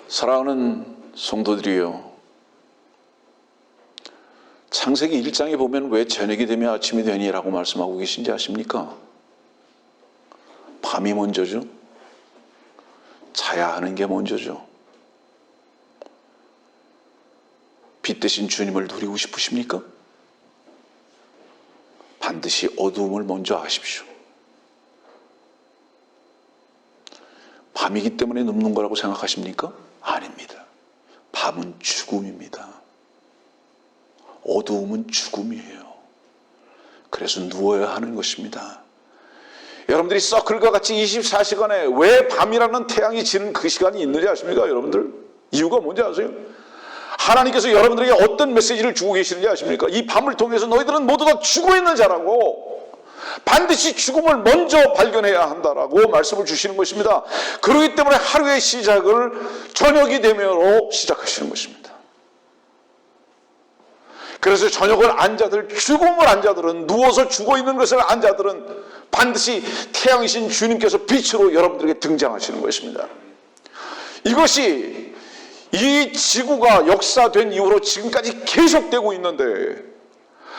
사랑하는 성도들이요, 창세기 1장에 보면 왜 저녁이 되면 아침이 되니라고 말씀하고 계신지 아십니까? 밤이 먼저죠. 자야 하는 게 먼저죠. 빛 대신 주님을 누리고 싶으십니까? 반드시 어두움을 먼저 아십시오. 밤이기 때문에 눕는 거라고 생각하십니까? 아닙니다. 밤은 죽음입니다. 어두움은 죽음이에요. 그래서 누워야 하는 것입니다. 여러분들이 서클과 같이 24시간에 왜 밤이라는 태양이 지는 그 시간이 있는지 아십니까? 여러분들 이유가 뭔지 아세요? 하나님께서 여러분들에게 어떤 메시지를 주고 계시는지 아십니까? 이 밤을 통해서 너희들은 모두 다 죽어 있는 자라고, 반드시 죽음을 먼저 발견해야 한다라고 말씀을 주시는 것입니다. 그렇기 때문에 하루의 시작을 저녁이 되면으로 시작하시는 것입니다. 그래서 저녁을 안 자들, 죽음을 안 자들은, 누워서 죽어 있는 것을 안 자들은 반드시 태양이신 주님께서 빛으로 여러분들에게 등장하시는 것입니다. 이것이 이 지구가 역사된 이후로 지금까지 계속되고 있는데,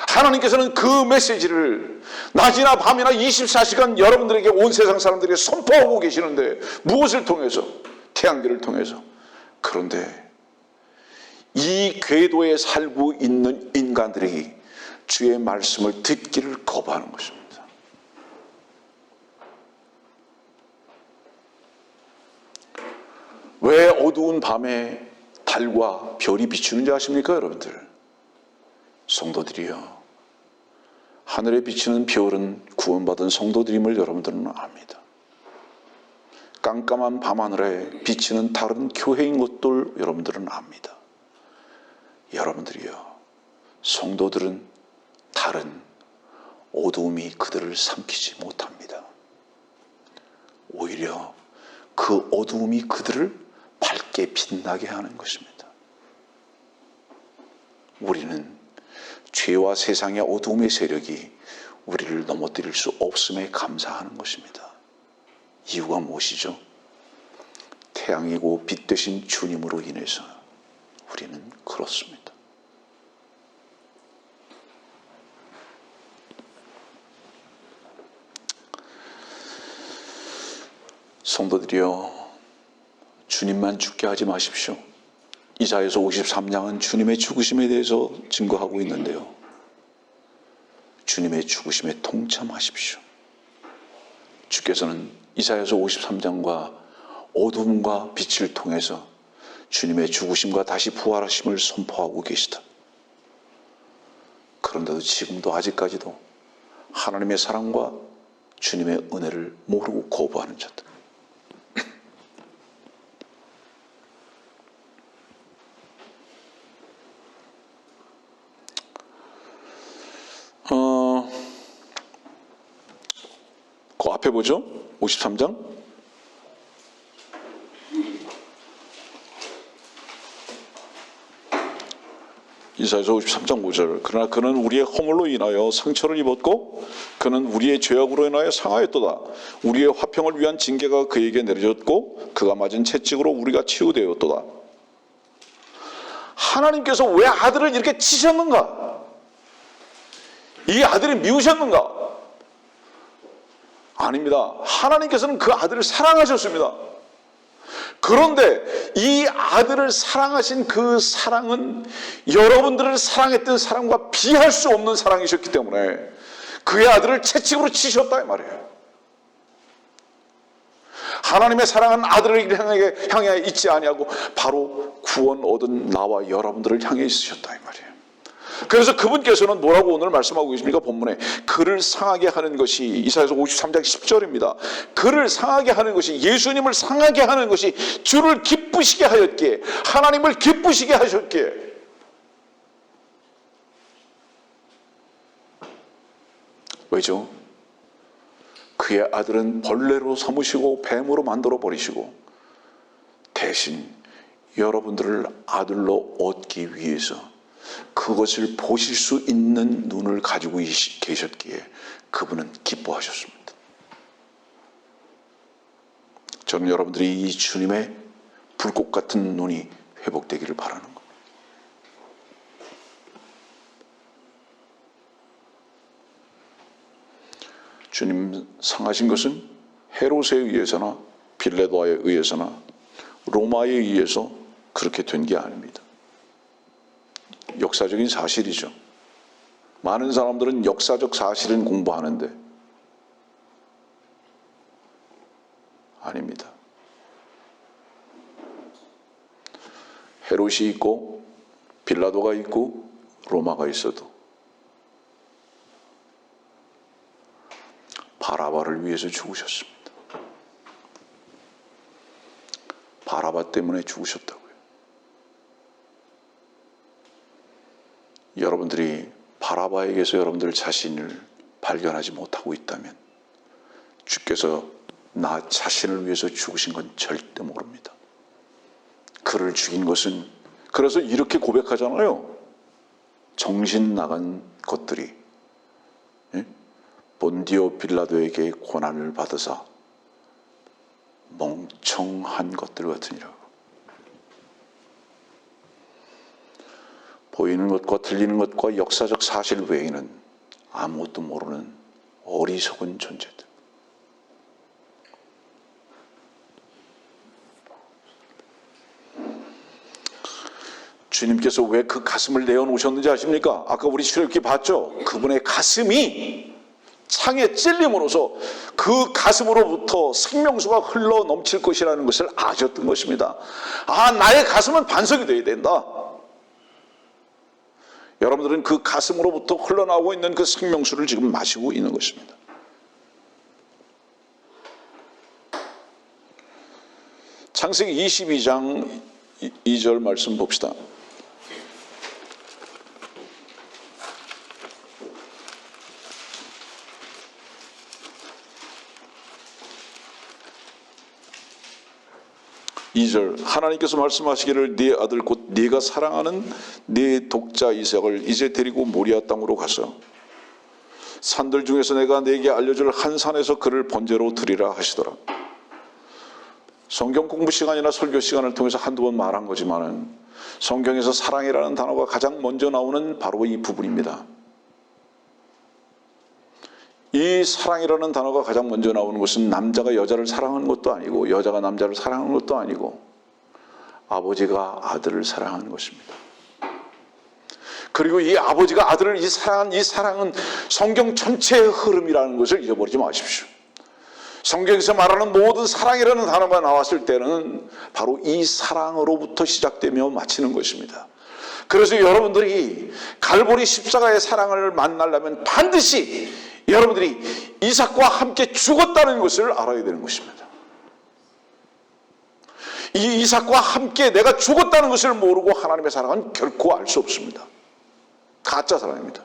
하나님께서는 그 메시지를 낮이나 밤이나 24시간 여러분들에게, 온 세상 사람들에게 선포하고 계시는데, 무엇을 통해서? 태양계를 통해서. 그런데 이 궤도에 살고 있는 인간들이 주의 말씀을 듣기를 거부하는 것입니다. 왜 어두운 밤에 달과 별이 비추는지 아십니까, 여러분들? 성도들이요, 하늘에 비치는 별은 구원받은 성도들임을 여러분들은 압니다. 깜깜한 밤하늘에 비치는 달은 교회인 것들 여러분들은 압니다. 여러분들이요, 성도들은 달은 어두움이 그들을 삼키지 못합니다. 오히려 그 어두움이 그들을 밝게 빛나게 하는 것입니다. 우리는 죄와 세상의 어두움의 세력이 우리를 넘어뜨릴 수 없음에 감사하는 것입니다. 이유가 무엇이죠? 태양이고 빛 되신 주님으로 인해서 우리는 그렇습니다. 성도들이여, 주님만 죽게 하지 마십시오. 이사야서 53장은 주님의 죽으심에 대해서 증거하고 있는데요, 주님의 죽으심에 동참하십시오. 주께서는 이사야서 53장과 어둠과 빛을 통해서 주님의 죽으심과 다시 부활하심을 선포하고 계시다. 그런데도 지금도 아직까지도 하나님의 사랑과 주님의 은혜를 모르고 거부하는 자들, 그 앞에 보죠. 53장. 이사야서 53장 5절. 그러나 그는 우리의 허물로 인하여 상처를 입었고 그는 우리의 죄악으로 인하여 상하였도다. 우리의 화평을 위한 징계가 그에게 내려졌고 그가 맞은 채찍으로 우리가 치유되었도다. 하나님께서 왜 아들을 이렇게 치셨는가? 이 아들이 미우셨는가? 아닙니다. 하나님께서는 그 아들을 사랑하셨습니다. 그런데 이 아들을 사랑하신 그 사랑은 여러분들을 사랑했던 사랑과 비할 수 없는 사랑이셨기 때문에 그의 아들을 채찍으로 치셨다 이 말이에요. 하나님의 사랑은 아들을 향해 있지 아니하고 바로 구원 얻은 나와 여러분들을 향해 있으셨다 이 말이에요. 그래서 그분께서는 뭐라고 오늘 말씀하고 계십니까? 본문에 그를 상하게 하는 것이 이사야서 53장 10절입니다. 그를 상하게 하는 것이, 예수님을 상하게 하는 것이 주를 기쁘시게 하였기에, 하나님을 기쁘시게 하셨기에. 왜죠? 그의 아들은 벌레로 삼으시고 뱀으로 만들어 버리시고 대신 여러분들을 아들로 얻기 위해서 그것을 보실 수 있는 눈을 가지고 계셨기에 그분은 기뻐하셨습니다. 저는 여러분들이 이 주님의 불꽃 같은 눈이 회복되기를 바라는 겁니다. 주님 상하신 것은 헤롯에 의해서나 빌라도에 의해서나 로마에 의해서 그렇게 된 게 아닙니다. 역사적인 사실이죠. 많은 사람들은 역사적 사실은 공부하는데 아닙니다. 헤롯이 있고 빌라도가 있고 로마가 있어도 바라바를 위해서 죽으셨습니다. 바라바 때문에 죽으셨다고요. 여러분들이 바라바에게서 여러분들 자신을 발견하지 못하고 있다면 주께서 나 자신을 위해서 죽으신 건 절대 모릅니다. 그를 죽인 것은, 그래서 이렇게 고백하잖아요. 정신 나간 것들이 본디오 빌라도에게 고난을 받으사 멍청한 것들 같으니라. 보이는 것과 들리는 것과 역사적 사실 외에는 아무것도 모르는 어리석은 존재들. 주님께서 왜 그 가슴을 내어놓으셨는지 아십니까? 아까 우리 출애굽기 봤죠? 그분의 가슴이 창에 찔림으로써 그 가슴으로부터 생명수가 흘러 넘칠 것이라는 것을 아셨던 것입니다. 아, 나의 가슴은 반석이 되어야 된다. 여러분들은 그 가슴으로부터 흘러나오고 있는 그 생명수를 지금 마시고 있는 것입니다. 창세기 22장 2절 말씀 봅시다. 하나님께서 말씀하시기를 네 아들 곧 네가 사랑하는 네 독자 이삭을 이제 데리고 모리아 땅으로 가서 산들 중에서 내가 네게 알려줄 한 산에서 그를 번제로 드리라 하시더라. 성경 공부 시간이나 설교 시간을 통해서 한두 번 말한 거지만은 성경에서 사랑이라는 단어가 가장 먼저 나오는 바로 이 부분입니다. 이 사랑이라는 단어가 가장 먼저 나오는 것은 남자가 여자를 사랑하는 것도 아니고 여자가 남자를 사랑하는 것도 아니고 아버지가 아들을 사랑하는 것입니다. 그리고 이 아버지가 아들을 이 사랑은 성경 전체의 흐름이라는 것을 잊어버리지 마십시오. 성경에서 말하는 모든 사랑이라는 단어가 나왔을 때는 바로 이 사랑으로부터 시작되며 마치는 것입니다. 그래서 여러분들이 갈보리 십자가의 사랑을 만나려면 반드시 여러분들이 이삭과 함께 죽었다는 것을 알아야 되는 것입니다. 이 이삭과 함께 내가 죽었다는 것을 모르고 하나님의 사랑은 결코 알 수 없습니다. 가짜 사랑입니다.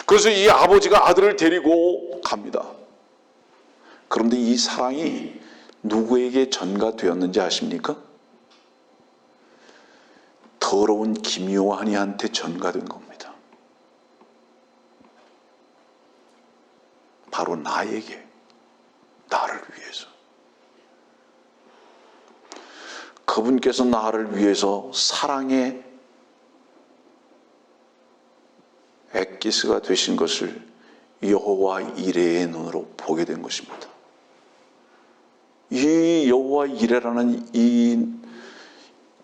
그래서 이 아버지가 아들을 데리고 갑니다. 그런데 이 사랑이 누구에게 전가되었는지 아십니까? 더러운 김요한이한테 전가된 겁니다. 바로 나에게, 나를 위해서. 그분께서 나를 위해서 사랑의 엑기스가 되신 것을 여호와 이레의 눈으로 보게 된 것입니다. 이 여호와 이레라는 이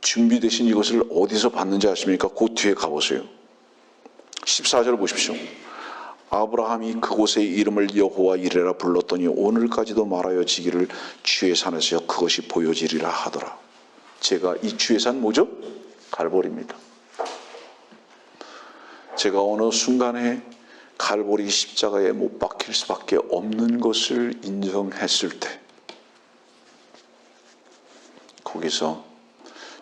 준비되신 이것을 어디서 봤는지 아십니까? 그 뒤에 가보세요. 14절 보십시오. 아브라함이 그곳의 이름을 여호와 이레라 불렀더니 오늘까지도 말하여 지기를 주의 산에서 그것이 보여지리라 하더라. 제가 이 주의 산 뭐죠? 갈보리입니다. 제가 어느 순간에 갈보리 십자가에 못 박힐 수밖에 없는 것을 인정했을 때 거기서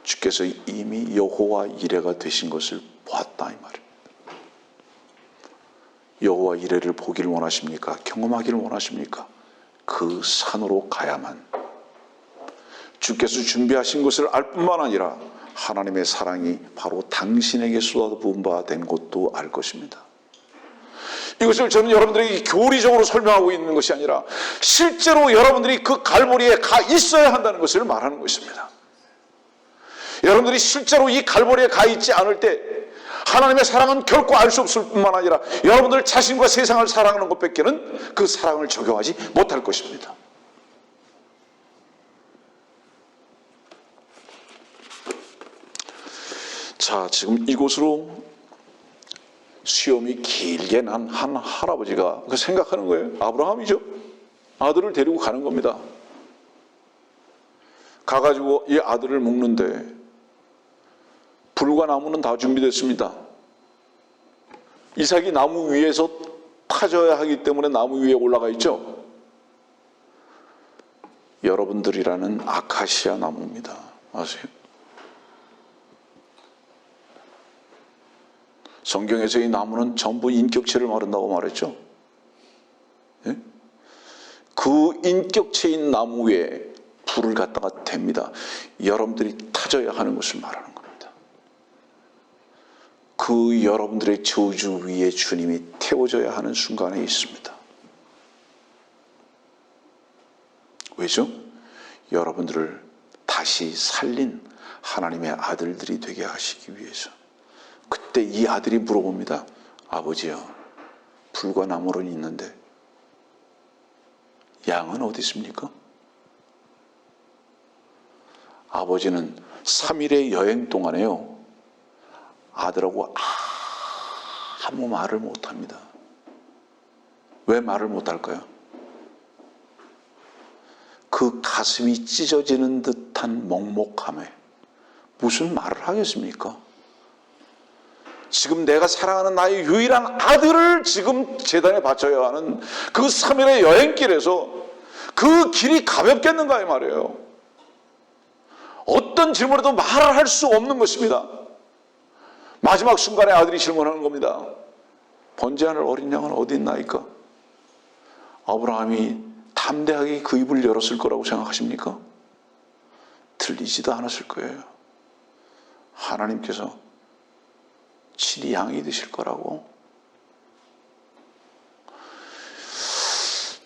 주께서 이미 여호와 이레가 되신 것을 보았다 이 말입니다. 여호와 이레를 보기를 원하십니까? 경험하기를 원하십니까? 그 산으로 가야만 주께서 준비하신 것을 알 뿐만 아니라 하나님의 사랑이 바로 당신에게 쏟아부은 바 된 것도 알 것입니다. 이것을 저는 여러분들에게 교리적으로 설명하고 있는 것이 아니라 실제로 여러분들이 그 갈보리에 가 있어야 한다는 것을 말하는 것입니다. 여러분들이 실제로 이 갈보리에 가 있지 않을 때 하나님의 사랑은 결코 알 수 없을 뿐만 아니라 여러분들 자신과 세상을 사랑하는 것밖에는 그 사랑을 적용하지 못할 것입니다. 자, 지금 이곳으로 수염이 길게 난 한 할아버지가 생각하는 거예요. 아브라함이죠. 아들을 데리고 가는 겁니다. 가가지고 이 아들을 묶는데 불과 나무는 다 준비됐습니다. 이삭이 나무 위에서 타져야 하기 때문에 나무 위에 올라가 있죠. 여러분들이라는 아카시아 나무입니다. 아세요? 성경에서 이 나무는 전부 인격체를 말한다고 말했죠. 예? 그 인격체인 나무 위에 불을 갖다가 댑니다. 여러분들이 타져야 하는 것을 말하는 겁니다. 그 여러분들의 저주 위에 주님이 태워져야 하는 순간에 있습니다. 왜죠? 여러분들을 다시 살린 하나님의 아들들이 되게 하시기 위해서. 그때 이 아들이 물어봅니다. 아버지요, 불과 나물은 있는데 양은 어디 있습니까? 아버지는 3일의 여행 동안에요, 아들하고 아무 말을 못합니다. 왜 말을 못할까요? 그 가슴이 찢어지는 듯한 먹먹함에 무슨 말을 하겠습니까? 지금 내가 사랑하는 나의 유일한 아들을 지금 제단에 바쳐야 하는 그 3일의 여행길에서 그 길이 가볍겠는가 이 말이에요. 어떤 질문에도 말을 할 수 없는 것입니다. 마지막 순간에 아들이 질문하는 겁니다. 번제하는 어린 양은 어디 있나이까? 아브라함이 담대하게 그 입을 열었을 거라고 생각하십니까? 들리지도 않았을 거예요. 하나님께서 친히 양이 되실 거라고.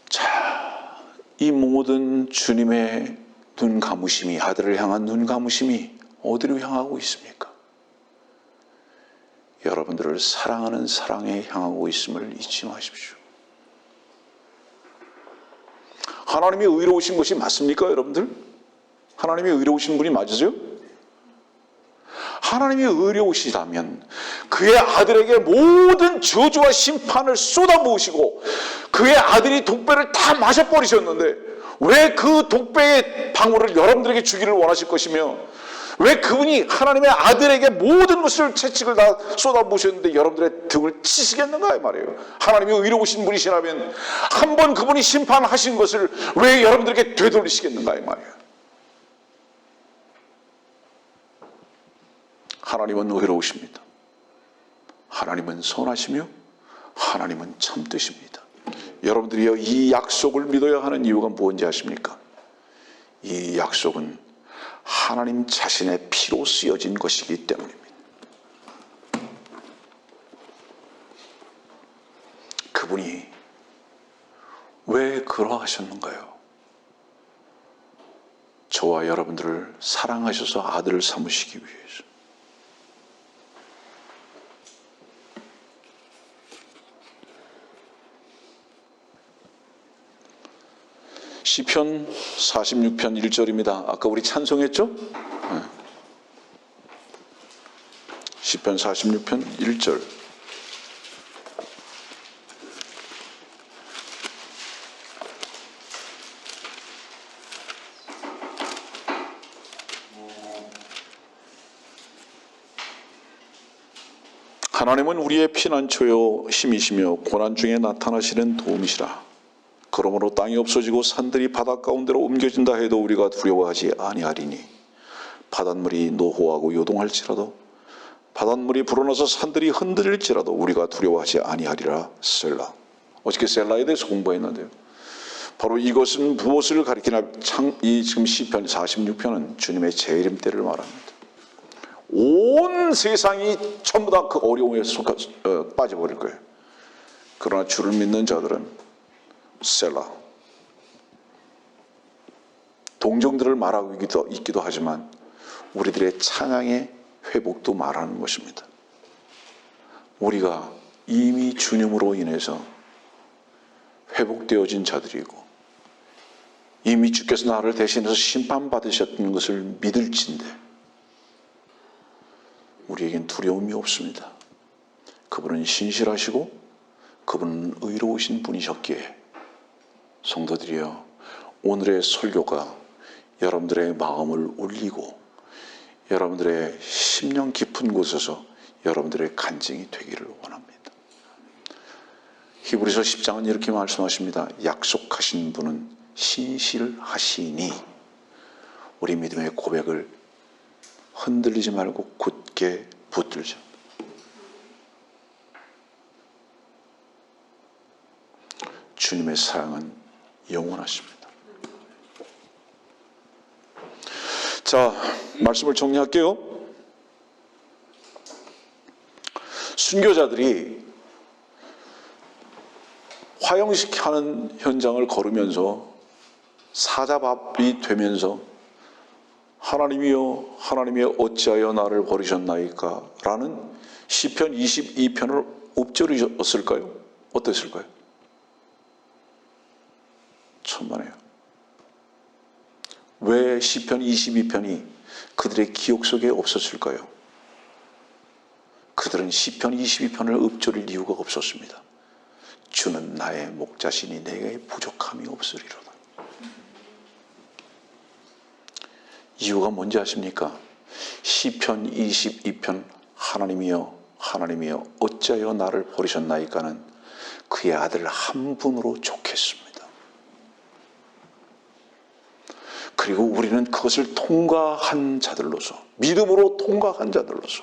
자, 이 모든 주님의 눈 감으심이, 아들을 향한 눈 감으심이 어디로 향하고 있습니까? 여러분들을 사랑하는 사랑에 향하고 있음을 잊지 마십시오. 하나님이 의로우신 것이 맞습니까, 여러분들? 하나님이 의로우신 분이 맞으세요? 하나님이 의로우시다면 그의 아들에게 모든 저주와 심판을 쏟아부으시고 그의 아들이 독배를 다 마셔버리셨는데 왜 그 독배의 방울을 여러분들에게 주기를 원하실 것이며, 왜 그분이 하나님의 아들에게 모든 것을 채찍을 다 쏟아부으셨는데 여러분들의 등을 치시겠는가 이 말이에요. 하나님이 의로우신 분이시라면 한번 그분이 심판하신 것을 왜 여러분들에게 되돌리시겠는가 이 말이에요. 하나님은 의로우십니다. 하나님은 선하시며 하나님은 참되십니다. 여러분들이요, 이 약속을 믿어야 하는 이유가 무엇인지 아십니까? 이 약속은 하나님 자신의 피로 쓰여진 것이기 때문입니다. 그분이 왜 그러하셨는가요? 저와 여러분들을 사랑하셔서 아들을 삼으시기 위해서. 시편 46편 1절입니다. 아까 우리 찬송했죠? 네. 시편 46편 1절. 하나님은 우리의 피난처요 힘이시며 고난 중에 나타나시는 도움이시라. 그러므로 땅이 없어지고 산들이 바닷 가운데로 옮겨진다 해도 우리가 두려워하지 아니하리니 바닷물이 노호하고 요동할지라도 바닷물이 불어나서 산들이 흔들릴지라도 우리가 두려워하지 아니하리라. 셀라. 어저께 셀라에 대해서 공부했는데요, 바로 이것은 무엇을 가리키나, 이 지금 시편 46편은 주님의 재림 때를 말합니다. 온 세상이 전부 다 그 어려움에 빠져버릴 거예요. 그러나 주를 믿는 자들은 셀라, 동정들을 말하고 있기도 하지만 우리들의 찬양의 회복도 말하는 것입니다. 우리가 이미 주님으로 인해서 회복되어진 자들이고 이미 주께서 나를 대신해서 심판받으셨던 것을 믿을진데 우리에겐 두려움이 없습니다. 그분은 신실하시고 그분은 의로우신 분이셨기에 성도들이여, 오늘의 설교가 여러분들의 마음을 울리고 여러분들의 심령 깊은 곳에서 여러분들의 간증이 되기를 원합니다. 히브리서 10장은 이렇게 말씀하십니다. 약속하신 분은 신실하시니 우리 믿음의 고백을 흔들리지 말고 굳게 붙들자. 주님의 사랑은 영원하십니다. 자, 말씀을 정리할게요. 순교자들이 화형식하는 현장을 걸으면서 사자밥이 되면서 하나님이여 하나님이여 어찌하여 나를 버리셨나이까 라는 시편 22편을 읊조리었을까요? 어땠을까요? 천만에요. 왜 시편 22편이 그들의 기억 속에 없었을까요? 그들은 시편 22편을 읊조릴 이유가 없었습니다. 주는 나의 목자시니 내게 부족함이 없으리로다. 이유가 뭔지 아십니까? 시편 22편 하나님이여 하나님이여 어찌하여 나를 버리셨나이까는 그의 아들 한 분으로 족했습니다. 그리고 우리는 그것을 통과한 자들로서, 믿음으로 통과한 자들로서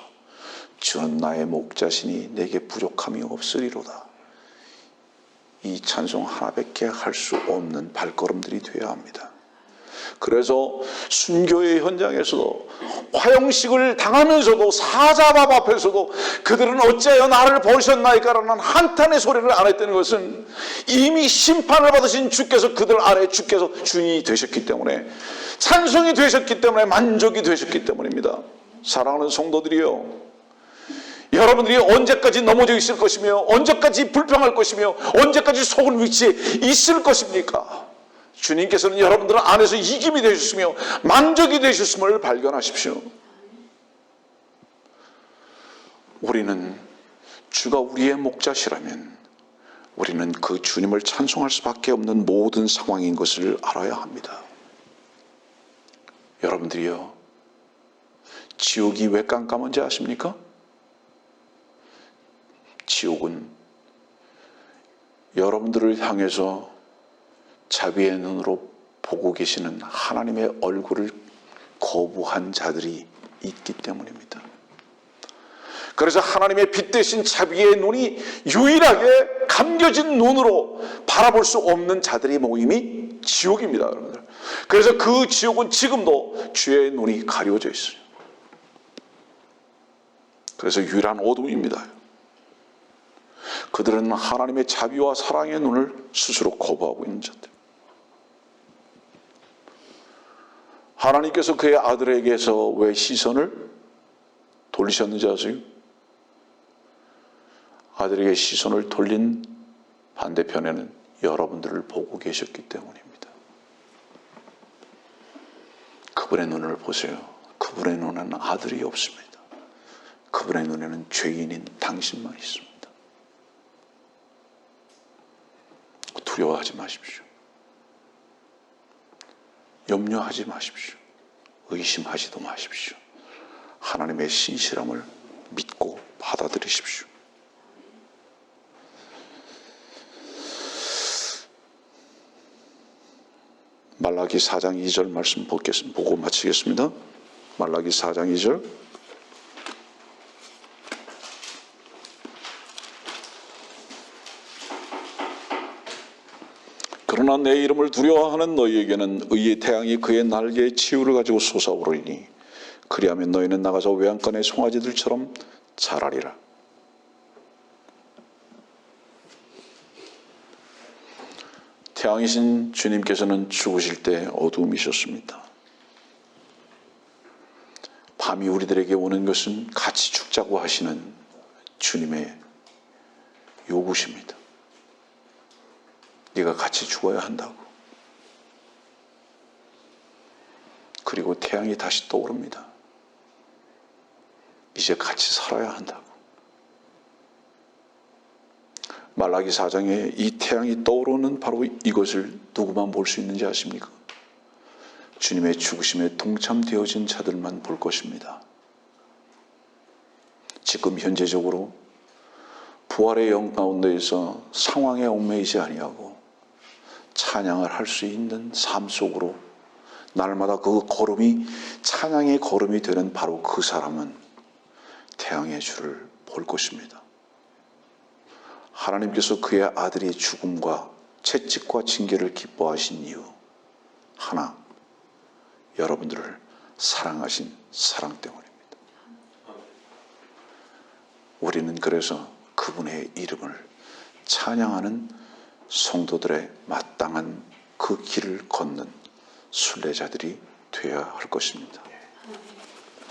주는 나의 목자시니 내게 부족함이 없으리로다. 이 찬송 하나밖에 할 수 없는 발걸음들이 되어야 합니다. 그래서 순교의 현장에서도 화형식을 당하면서도 사자밥 앞에서도 그들은 어찌하여 나를 버리셨나이까라는 한탄의 소리를 안 했다는 것은 이미 심판을 받으신 주께서 그들 안에 주께서 주인이 되셨기 때문에, 찬송이 되셨기 때문에, 만족이 되셨기 때문입니다. 사랑하는 성도들이요, 여러분들이 언제까지 넘어져 있을 것이며 언제까지 불평할 것이며 언제까지 속은 위치에 있을 것입니까? 주님께서는 여러분들 안에서 이김이 되셨으며 만족이 되셨음을 발견하십시오. 우리는 주가 우리의 목자시라면 우리는 그 주님을 찬송할 수밖에 없는 모든 상황인 것을 알아야 합니다. 여러분들이요, 지옥이 왜 깜깜한지 아십니까? 지옥은 여러분들을 향해서 자비의 눈으로 보고 계시는 하나님의 얼굴을 거부한 자들이 있기 때문입니다. 그래서 하나님의 빛 대신 자비의 눈이 유일하게 감겨진 눈으로 바라볼 수 없는 자들의 모임이 지옥입니다, 여러분들. 그래서 그 지옥은 지금도 주의 눈이 가려져 있어요. 그래서 유일한 어둠입니다. 그들은 하나님의 자비와 사랑의 눈을 스스로 거부하고 있는 자들. 하나님께서 그의 아들에게서 왜 시선을 돌리셨는지 아세요? 아들에게 시선을 돌린 반대편에는 여러분들을 보고 계셨기 때문입니다. 그분의 눈을 보세요. 그분의 눈에는 아들이 없습니다. 그분의 눈에는 죄인인 당신만 있습니다. 두려워하지 마십시오. 염려하지 마십시오. 의심하지도 마십시오. 하나님의 신실함을 믿고 받아들이십시오. 말라기 4장 2절 말씀 보고 마치겠습니다. 말라기 4장 2절. 그러나 내 이름을 두려워하는 너희에게는 의의 태양이 그의 날개에 치유를 가지고 솟아오르니 그리하면 너희는 나가서 외양간의 송아지들처럼 자라리라. 태양이신 주님께서는 죽으실 때 어두움이셨습니다. 밤이 우리들에게 오는 것은 같이 죽자고 하시는 주님의 요구십니다. 네가 같이 죽어야 한다고. 그리고 태양이 다시 떠오릅니다. 이제 같이 살아야 한다고. 말라기 4장에 이 태양이 떠오르는 바로 이것을 누구만 볼 수 있는지 아십니까? 주님의 죽으심에 동참되어진 자들만 볼 것입니다. 지금 현재적으로 부활의 영 가운데에서 상황에 얽매이지 아니하고 찬양을 할 수 있는 삶 속으로 날마다 그 걸음이 찬양의 걸음이 되는 바로 그 사람은 태양의 주를 볼 것입니다. 하나님께서 그의 아들의 죽음과 채찍과 징계를 기뻐하신 이유 하나, 여러분들을 사랑하신 사랑 때문입니다. 우리는 그래서 그분의 이름을 찬양하는 성도들의 마땅한 그 길을 걷는 순례자들이 되어야 할 것입니다.